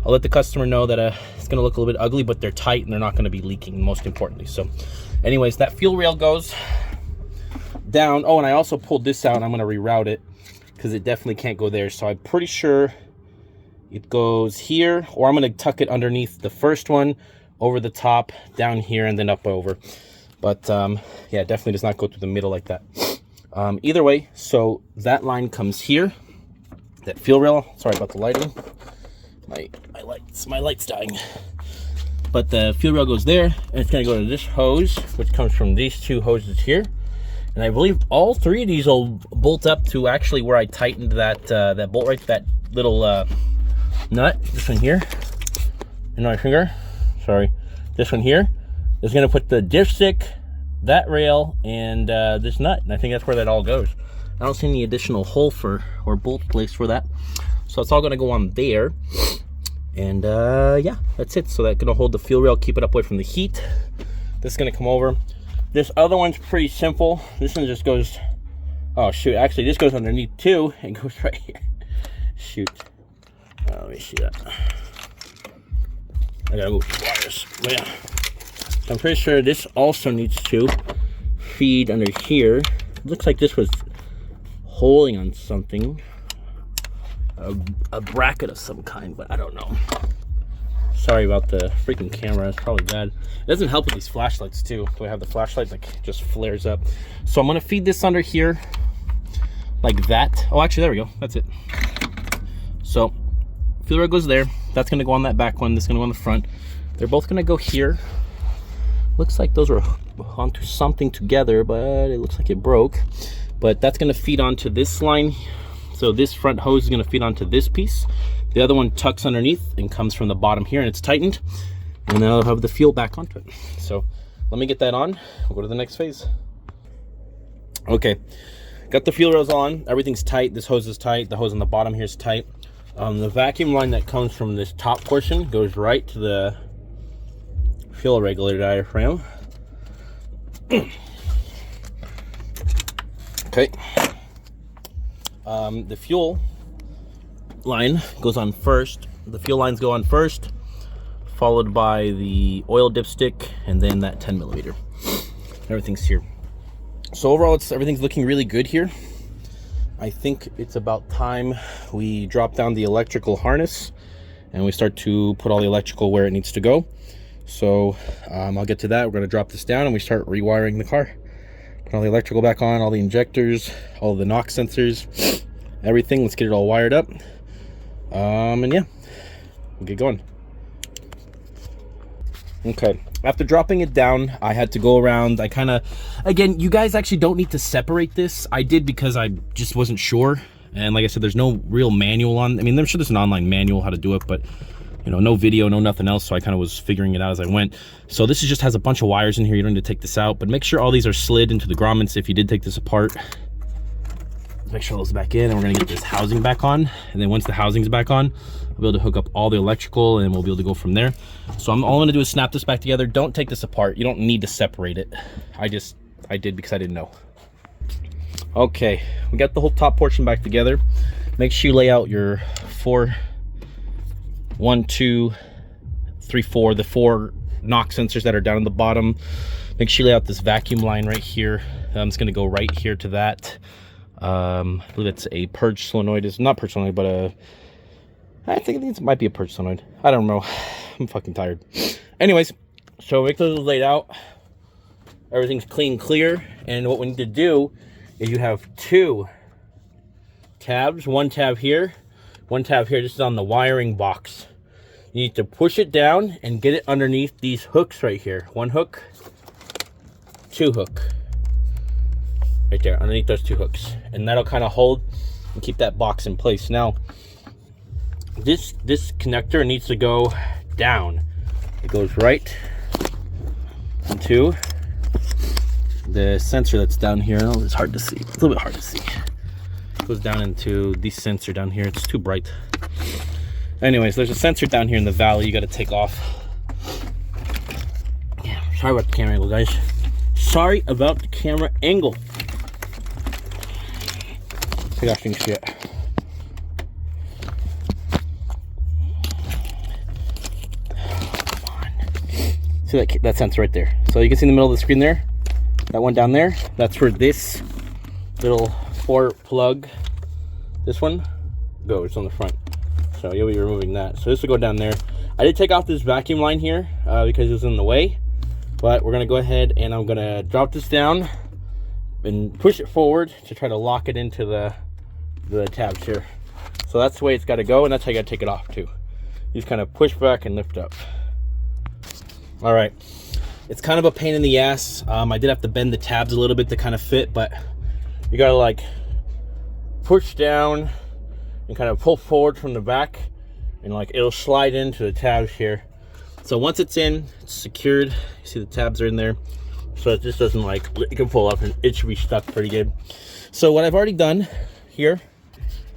I'll let the customer know that it's gonna look a little bit ugly, but they're tight and they're not gonna be leaking, most importantly. So anyways, that fuel rail goes down. Oh, and I also pulled this out, and I'm gonna reroute it because it definitely can't go there. So I'm pretty sure it goes here, or I'm gonna tuck it underneath the first one, over the top, down here, and then up over. But yeah, it definitely does not go through the middle like that. Either way, so that line comes here, that fuel rail. Sorry about the lighting. My light's dying. But the fuel rail goes there, and it's gonna go to this hose, which comes from these 2 hoses here. And I believe all 3 of these will bolt up to actually where I tightened that that bolt right to that little nut. This one here, in my finger. Sorry, this one here is gonna put the dipstick, that rail, and this nut, and I think that's where that all goes. I don't see any additional hole for or bolt place for that, so it's all going to go on there. And yeah, that's it. So that's going to hold the fuel rail, keep it up away from the heat. This is going to come over. This other one's pretty simple. This one just goes, oh shoot, actually this goes underneath too and goes right here. Shoot, let me see that. I gotta move the wires. But yeah, I'm pretty sure this also needs to feed under here. It looks like this was holding on something, a bracket of some kind, but I don't know. Sorry about the freaking camera, it's probably bad. It doesn't help with these flashlights too. Do I have the flashlight, like, just flares up. So I'm gonna feed this under here like that. Oh, actually, there we go, that's it. So fuel rail goes there. That's gonna go on that back one. This is gonna go on the front. They're both gonna go here. Looks like those are onto something together, but it looks like it broke. But that's gonna feed onto this line. So this front hose is gonna feed onto this piece. The other one tucks underneath and comes from the bottom here, and it's tightened. And then I'll have the fuel back onto it. So let me get that on. We'll go to the next phase. Okay, got the fuel rails on. Everything's tight. This hose is tight. The hose on the bottom here is tight. The vacuum line that comes from this top portion goes right to the fuel regulator diaphragm. Okay. The fuel line goes on first. The fuel lines go on first, followed by the oil dipstick, and then that 10 millimeter. Everything's here. So overall, everything's looking really good here. I think it's about time we drop down the electrical harness and we start to put all the electrical where it needs to go. So I'll get to that. We're going to drop this down and we start rewiring the car. Put all the electrical back on, all the injectors, all the knock sensors, everything. Let's get it all wired up. And yeah, we'll get going. Okay, after dropping it down, I had to go around. I kind of, again, you guys actually don't need to separate this. I did because I just wasn't sure. And like I said, there's no real manual on, I mean, I'm sure there's an online manual how to do it, but you know, no video, no nothing else. So I kind of was figuring it out as I went. So this just has a bunch of wires in here. You don't need to take this out, but make sure all these are slid into the grommets if you did take this apart. Make sure those back in, and we're gonna get this housing back on. And then once the housing's back on, we'll be able to hook up all the electrical and we'll be able to go from there. So all I'm gonna do is snap this back together. Don't take this apart. You don't need to separate it. I did because I didn't know. Okay, we got the whole top portion back together. Make sure you lay out your 1, 2, 3, 4, the 4 knock sensors that are down in the bottom. Make sure you lay out this vacuum line right here. I'm just gonna go right here to that. I believe it's a purge solenoid. It's not purge solenoid, but I think it might be a purge solenoid. I don't know. I'm fucking tired. Anyways, so make those laid out. Everything's clean, clear. And what we need to do is you have 2 tabs, 1 tab here, 1 tab here. This is on the wiring box. You need to push it down and get it underneath these hooks right here. 1 hook, 2 hook. Right there, underneath those 2 hooks. And that'll kind of hold and keep that box in place. Now, this connector needs to go down. It goes right into the sensor that's down here. Oh, it's hard to see. It's a little bit hard to see. It goes down into the sensor down here. It's too bright. Anyways, there's a sensor down here in the valley you got to take off. Yeah, sorry about the camera angle, guys. Sorry about the camera angle. Take off things shit. See that sensor right there. So you can see in the middle of the screen there, that one down there, that's where this little 4 plug, this one, goes on the front. So you'll be removing that. So this will go down there. I did take off this vacuum line here because it was in the way, but we're gonna go ahead and I'm gonna drop this down and push it forward to try to lock it into the tabs here. So that's the way it's gotta go, and that's how you gotta take it off too. You just kind of push back and lift up. All right, it's kind of a pain in the ass. I did have to bend the tabs a little bit to kind of fit, but you gotta like push down and kind of pull forward from the back, and like it'll slide into the tabs here. So once it's in, it's secured. You see the tabs are in there, so it just doesn't like, you can pull up and it should be stuck pretty good. So what I've already done here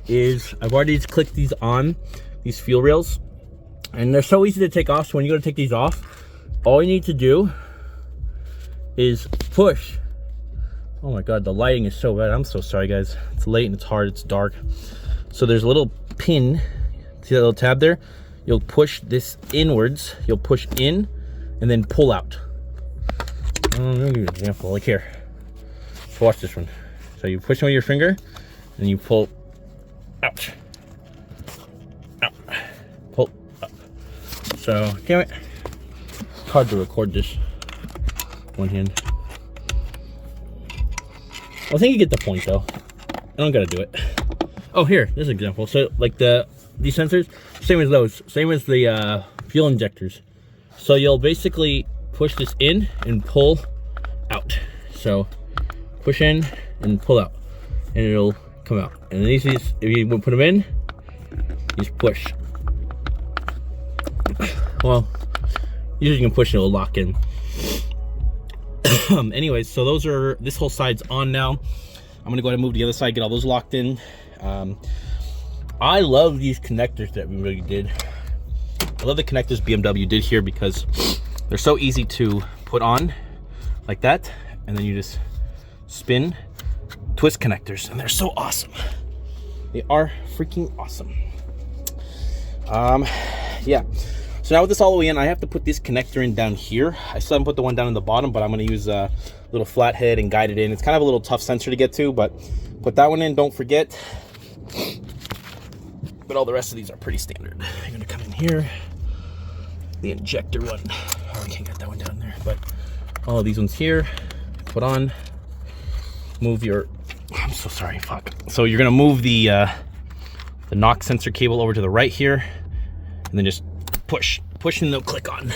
is I've already just clicked these on these fuel rails, and they're so easy to take off. So when you go to take these off, all you need to do is push. Oh my god, the lighting is so bad. I'm so sorry, guys. It's late and it's hard, it's dark. So there's a little pin. See that little tab there? You'll push this inwards. You'll push in and then pull out. Let me give you an example. Like here. So watch this one. So you push in with your finger and you pull out. Out. Pull up. So, damn it. It's hard to record this one hand. I think you get the point though. I don't gotta do it. Oh, here, this example. So like these sensors, same as those, same as the fuel injectors. So you'll basically push this in and pull out. So push in and pull out, and it'll come out. And then these, if you put them in, you just push. Well, usually you can push and it'll lock in. Anyways, so those are, this whole side's on now. I'm gonna go ahead and move to the other side, get all those locked in. I love these connectors that we really did. I love the connectors BMW did here because they're so easy to put on like that, and then you just spin, twist connectors, and they're so awesome. They are freaking awesome. Yeah. So now with this all the way in, I have to put this connector in down here. I still haven't put the one down in the bottom, but I'm going to use a little flathead and guide it in. It's kind of a little tough sensor to get to, but put that one in, don't forget. But all the rest of these are pretty standard. I'm going to come in here. The injector one. Oh, I can't get that one down there, but all of these ones here, put on. Move your, I'm so sorry, fuck. So you're going to move the knock sensor cable over to the right here, and then just push and they'll click on.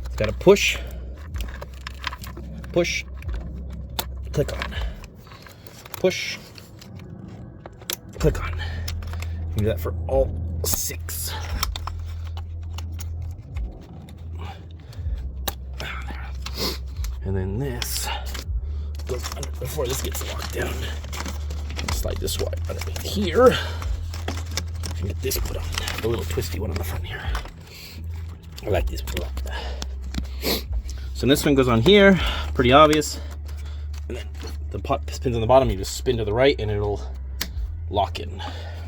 It's got to push, click on, push, click on. You do that for all 6. And then this goes under before this gets locked down. Slide this wire underneath here. And get this put on. The little twisty one on the front here. I like this one. So this one goes on here, pretty obvious. And then the pot spins on the bottom, you just spin to the right and it'll lock in.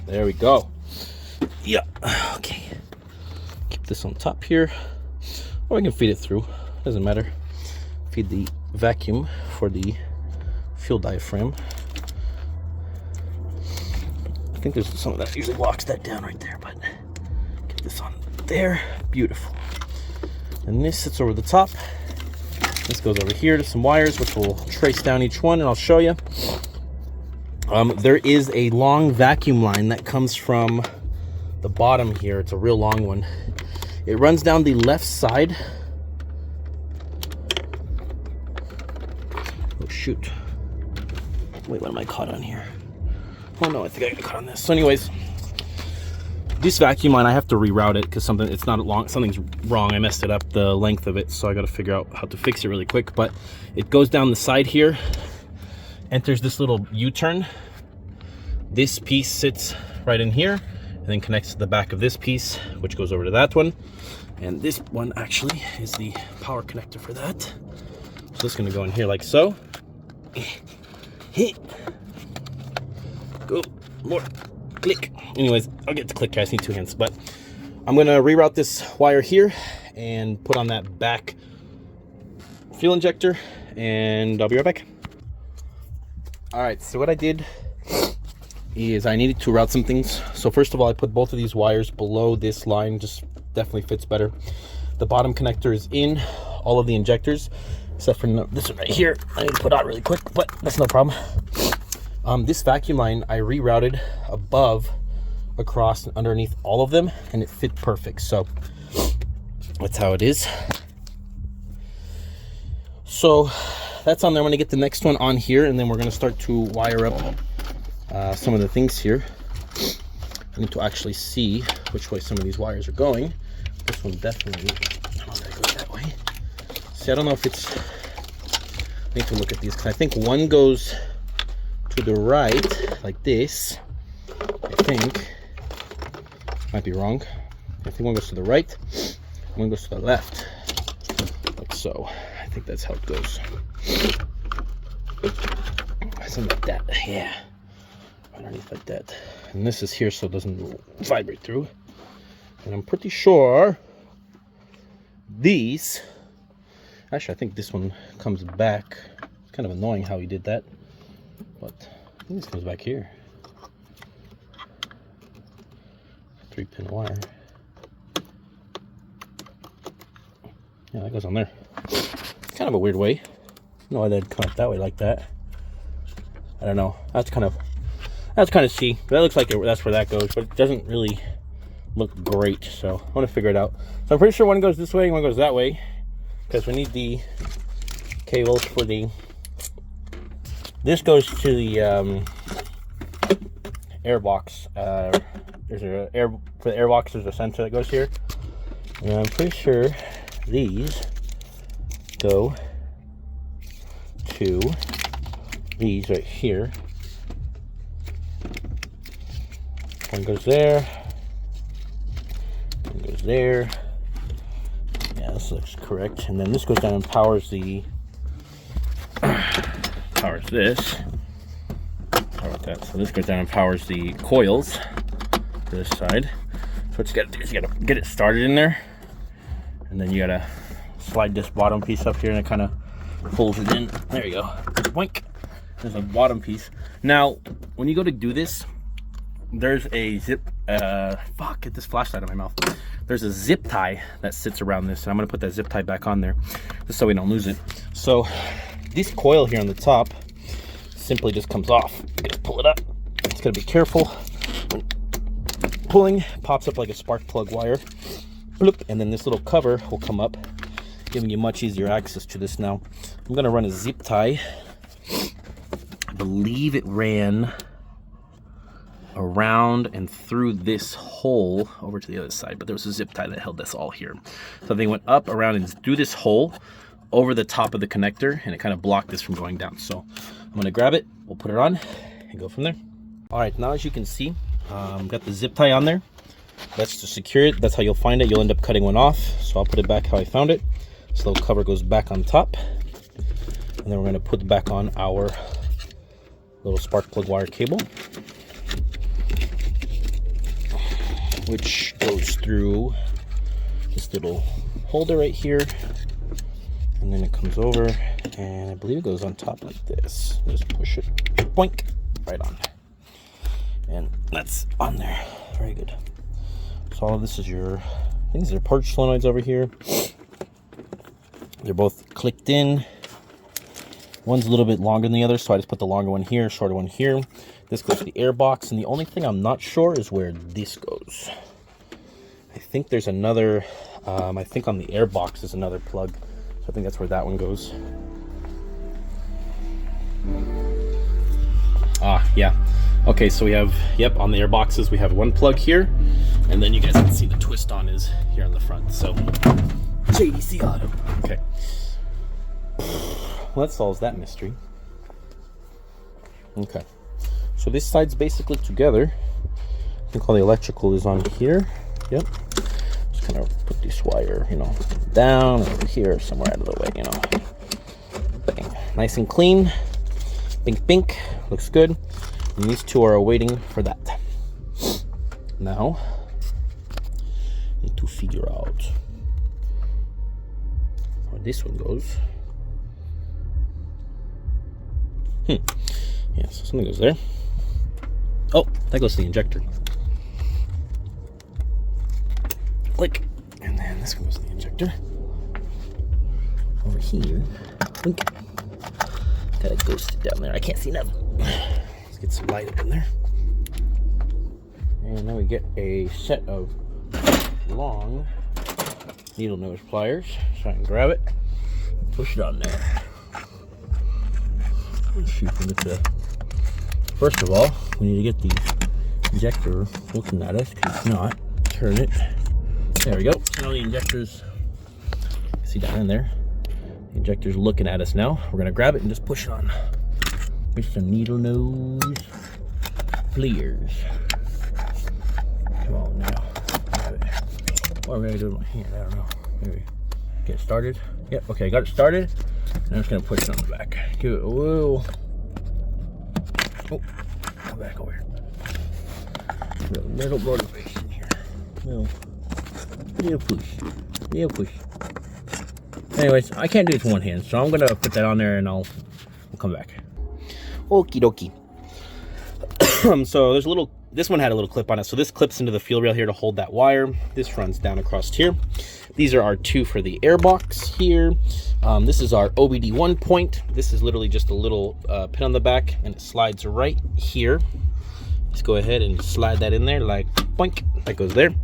There we go. Yeah, okay. Keep this on top here. Or I can feed it through, doesn't matter. Feed the vacuum for the fuel diaphragm. I think there's some of that usually locks that down right there, but get this on there. Beautiful. And this sits over the top. This goes over here to some wires, which will trace down each one, and I'll show you. There is a long vacuum line that comes from the bottom here. It's a real long one. It runs down the left side. Oh shoot. Wait, what am I caught on here? Oh no, I think I got caught on this. So anyways, this vacuum line, I have to reroute it because something's wrong. I messed it up, the length of it, so I got to figure out how to fix it really quick. But it goes down the side here, enters this little U-turn. This piece sits right in here and then connects to the back of this piece, which goes over to that one. And this one actually is the power connector for that. So it's going to go in here like so. Hit. Go. More. Click. Anyways, I'll get to click. I just need 2 hands. But I'm going to reroute this wire here and put on that back fuel injector. And I'll be right back. Alright, so what I did is I needed to route some things. So first of all, I put both of these wires below this line. Just definitely fits better. The bottom connector is in all of the injectors, except for this one right here. I need to put out really quick, but that's no problem. This vacuum line I rerouted above, across, and underneath all of them, and it fit perfect. So that's how it is. So that's on there. I'm going to get the next one on here, and then we're going to start to wire up some of the things here. I need to actually see which way some of these wires are going. This one definitely, I don't know if it goes that way. See, I don't know if it's, I need to look at these, because I think one goes to the right, like this. I think, might be wrong. I think one goes to the right, one goes to the left, like so. I think that's how it goes. Something like that, yeah. Underneath like that. And this is here so it doesn't vibrate through. And I'm pretty sure these, actually I think this one comes back. It's kind of annoying how he did that, but I think this comes back here. 3-pin wire. Yeah, that goes on there. Kind of a weird way. I don't know why they'd come up that way like that. I don't know. That's kind of C. That looks like that's where that goes, but it doesn't really look great. So I want to figure it out. So I'm pretty sure one goes this way and one goes that way, because we need the cables for the. This goes to the air box. There's an air for the air box. There's a sensor that goes here, and I'm pretty sure these go to these right here. One goes there, one goes there. Yeah, this looks correct. And then this goes down and powers the powers this. How about that? So this goes down and powers the coils to this side. So what you gotta do is you gotta get it started in there, and then you gotta slide this bottom piece up here, and it kind of pulls it in. There you go. Boink. There's a bottom piece. Now, when you go to do this, there's a zip. Fuck! Get this flashlight out of my mouth. There's a zip tie that sits around this, and I'm gonna put that zip tie back on there, just so we don't lose it. So, this coil here on the top simply just comes off. You gotta pull it up. It's gotta be careful. Pulling pops up like a spark plug wire. Bloop, and then this little cover will come up, giving you much easier access to this. Now, I'm gonna run a zip tie. I believe it ran around and through this hole over to the other side, but there was a zip tie that held this all here. So they went up, around, and through this hole over the top of the connector, and it kind of blocked this from going down. So I'm gonna grab it, we'll put it on, and go from there. All right, now as you can see, got the zip tie on there. That's to secure it. That's how you'll find it. You'll end up cutting one off. So I'll put it back how I found it. This little cover goes back on top, and then we're gonna put back on our little spark plug wire cable, which goes through this little holder right here, and then it comes over, and I believe it goes on top like this. Just push it, boink, right on, and that's on there. Very good. So all of this is your, I think these are purge solenoids over here. They're both clicked in. One's a little bit longer than the other, so I just put the longer one here, shorter one here. This goes to the air box, and the only thing I'm not sure is where this goes. I think there's another, I think on the air box is another plug. So I think that's where that one goes. Ah, yeah. Okay, so we have, yep, on the air boxes, we have one plug here, and then you guys can see the twist on is here on the front. So, JDC Auto. Okay. Well, that solves that mystery. Okay. So this side's basically together. I think all the electrical is on here. Yep. Just kind of put this wire, you know, down over here, somewhere out of the way, you know. Bang. Nice and clean. Pink, pink. Looks good. And these two are waiting for that. Now, need to figure out where this one goes. Yeah, so something goes there. Oh, that goes to the injector. Click. And then this goes to the injector. Over here. Blink. Got a ghost down there. I can't see nothing. Let's get some light up in there. And then we get a set of long needle nose pliers. So I can grab it, push it on there. Let's see if we get the. First of all, we need to get the injector looking at us, because it's not. Turn it. There we go. So now the injector's, see down in there, the injector's looking at us now. We're gonna grab it and just push it on with some needle nose pliers. Come on now, grab it. What am I gonna do with my hand? I don't know. Maybe get it started. Yep. Okay, got it started. And I'm just gonna push it on the back. Give it a little. Oh, come back over here. Little motivation here. Little push. Little push. Anyways, I can't do this with one hand, so I'm gonna put that on there and we'll come back. Okie dokie. So there's a little, this one had a little clip on it. So this clips into the fuel rail here to hold that wire. This runs down across here. These are our two for the air box here. This is our OBD1 point. This is literally just a little pin on the back, and it slides right here. Just go ahead and slide that in there like boink. That goes there.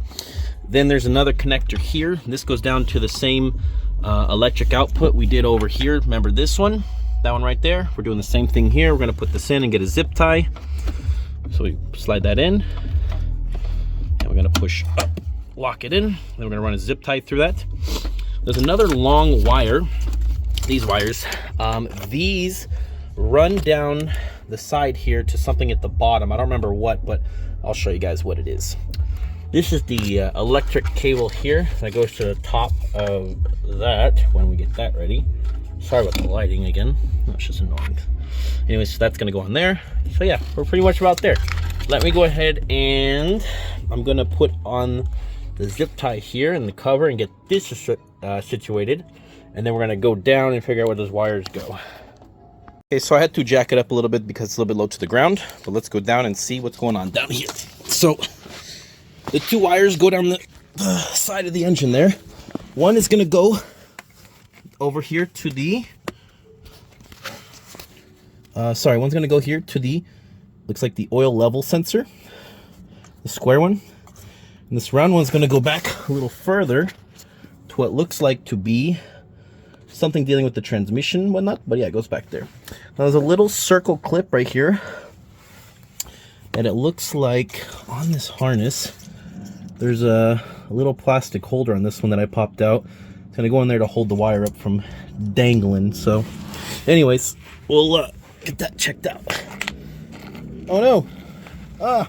Then there's another connector here. This goes down to the same electric output we did over here. Remember this one? That one right there. We're doing the same thing here. We're gonna put this in and get a zip tie. So we slide that in, and we're gonna push up, lock it in. Then we're gonna run a zip tie through that. There's another long wire. These wires, these run down the side here to something at the bottom. I don't remember what, but I'll show you guys what it is. This is the electric cable here that goes to the top of that when we get that ready. Sorry about the lighting again. That's just annoying. Anyways, so that's gonna go on there. So yeah, we're pretty much about there. Let me go ahead and I'm gonna put on the zip tie here in the cover and get this situated. And then we're gonna go down and figure out where those wires go. Okay, so I had to jack it up a little bit because it's a little bit low to the ground. But let's go down and see what's going on down here. So the two wires go down the side of the engine there. One is gonna go over here to the one's gonna go here to the, looks like the oil level sensor, the square one. And this round one's gonna go back a little further to what looks like to be something dealing with the transmission and whatnot, but yeah, it goes back there. Now there's a little circle clip right here, and it looks like on this harness there's a little plastic holder on this one that I popped out. It's gonna go in there to hold the wire up from dangling. So anyways, we'll get that checked out. Oh no! Ah!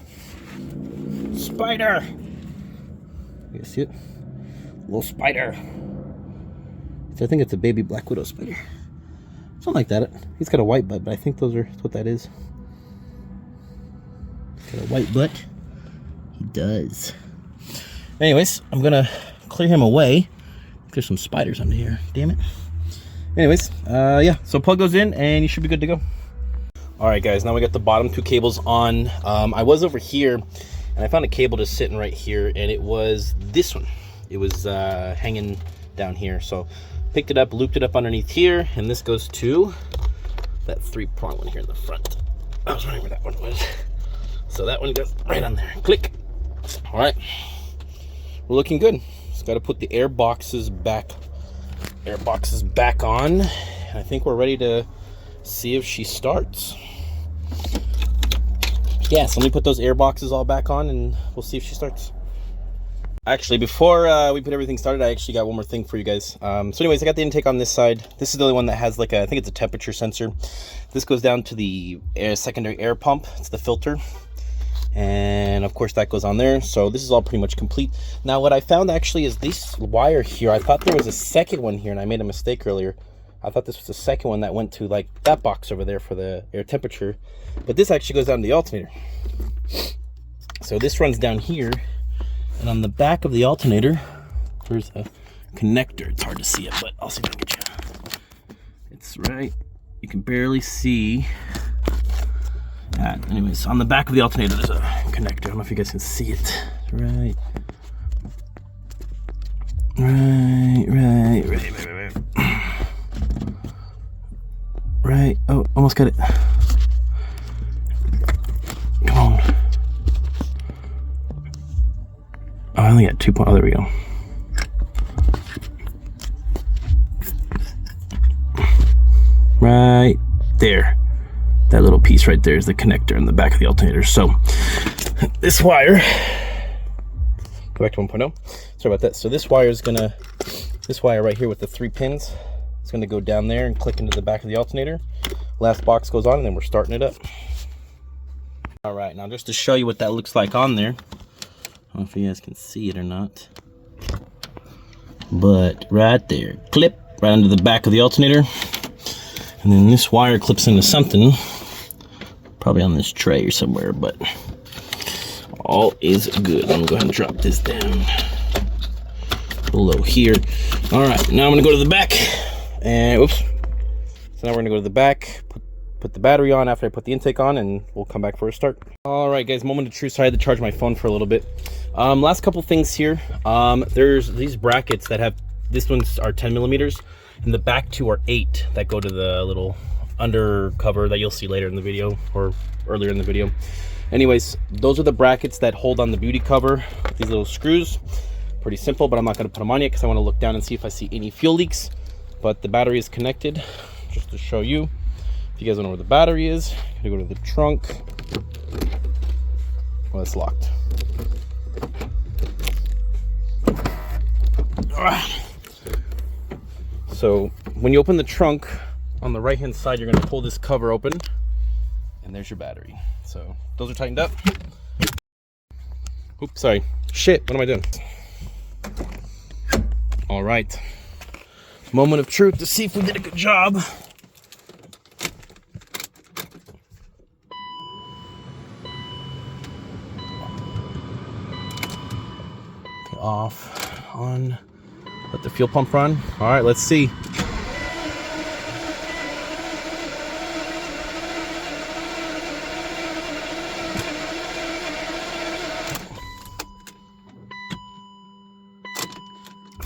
Spider! You see it? Little spider. So I think it's a baby black widow spider. Something like that. He's got a white butt, but I think that's what that is. Got a white butt. He does. Anyways, I'm gonna clear him away. There's some spiders under here. Damn it. Anyways, yeah. So plug those in, and you should be good to go. All right, guys. Now we got the bottom two cables on. I was over here, and I found a cable just sitting right here, and it was this one. It was hanging down here, so picked it up, looped it up underneath here, and this goes to that 3-prong one here in the front. I was wondering where that one was. So that one goes right on there. Click. All right. We're looking good. Just got to put the air boxes back on. And I think we're ready to see if she starts. Yeah, so let me put those air boxes all back on and we'll see if she starts. Actually, before we put everything started, I actually got one more thing for you guys. So anyways, I got the intake on this side. This is the only one that has like I think it's a temperature sensor. This goes down to the secondary air pump. It's the filter. And of course that goes on there. So this is all pretty much complete. Now what I found actually is this wire here. I thought there was a second one here and I made a mistake earlier. I thought this was the second one that went to like that box over there for the air temperature. But this actually goes down to the alternator. So this runs down here. And on the back of the alternator, there's a connector. It's hard to see it, but I'll see if I can get you. It's right. You can barely see that. Anyways, on the back of the alternator, there's a connector. I don't know if you guys can see it. Right. Right. Oh, almost got it. Come on. Oh, I only got 2 points. Oh, there we go. Right there. That little piece right there is the connector in the back of the alternator. So this wire, go back to 1.0. Sorry about that. So this wire is gonna, this wire right here with the 3 pins, it's gonna go down there and click into the back of the alternator. Last box goes on and then we're starting it up. All right, now just to show you what that looks like on there. I don't know if you guys can see it or not. But right there, clip right under the back of the alternator. And then this wire clips into something, probably on this tray or somewhere, but all is good. I'm gonna go ahead and drop this down below here. All right, now I'm gonna go to the back and, oops. So now we're gonna go to the back, put the battery on after I put the intake on, and we'll come back for a start. All right, guys, moment of truth. So I had to charge my phone for a little bit. Last couple things here. There's these brackets that have, this ones are 10 millimeters, and the back 2 are 8 that go to the little undercover that you'll see later in the video or earlier in the video. Anyways, those are the brackets that hold on the beauty cover. These little screws, pretty simple, but I'm not going to put them on yet because I want to look down and see if I see any fuel leaks. But the battery is connected, just to show you. If you guys don't know where the battery is, I'm going to go to the trunk. Well, it's locked. All right. So when you open the trunk, on the right hand side, you're going to pull this cover open, and there's your battery. So those are tightened up. Oops, sorry. Shit, what am I doing? All right. Moment of truth to see if we did a good job. Okay, off, on. Let the fuel pump run. All right, let's see.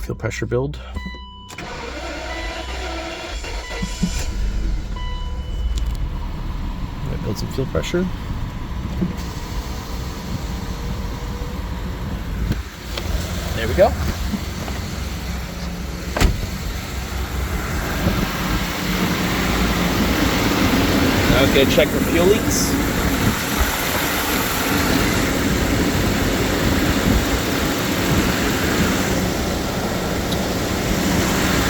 Fuel pressure build. Build some fuel pressure. There we go. Okay, check for fuel leaks.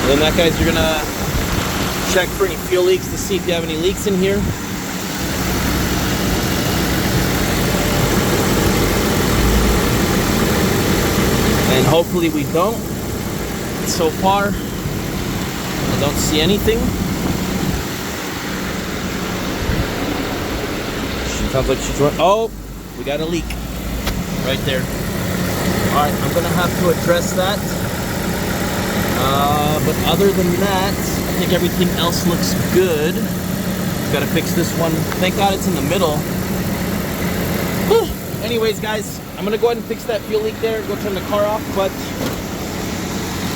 And then that, guys, you're gonna check for any fuel leaks to see if you have any leaks in here. And hopefully we don't. So far, I don't see anything. Sounds like she's running. Oh, we got a leak right there. All right, I'm gonna have to address that. But other than that, I think everything else looks good. Gotta fix this one. Thank God it's in the middle. Whew. Anyways, guys, I'm gonna go ahead and fix that fuel leak there, go turn the car off. But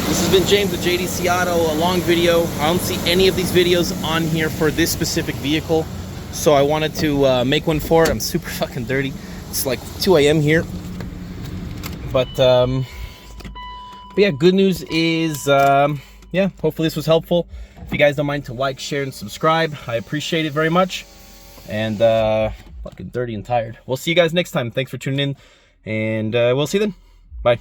this has been James with JDC Auto, a long video. I don't see any of these videos on here for this specific vehicle. so I wanted to make one for it. I'm super fucking dirty. It's like 2 a.m. here. But yeah, good news is, yeah, hopefully this was helpful. If you guys don't mind to like, share, and subscribe, I appreciate it very much. And fucking dirty and tired. We'll see you guys next time. Thanks for tuning in, and we'll see you then. Bye.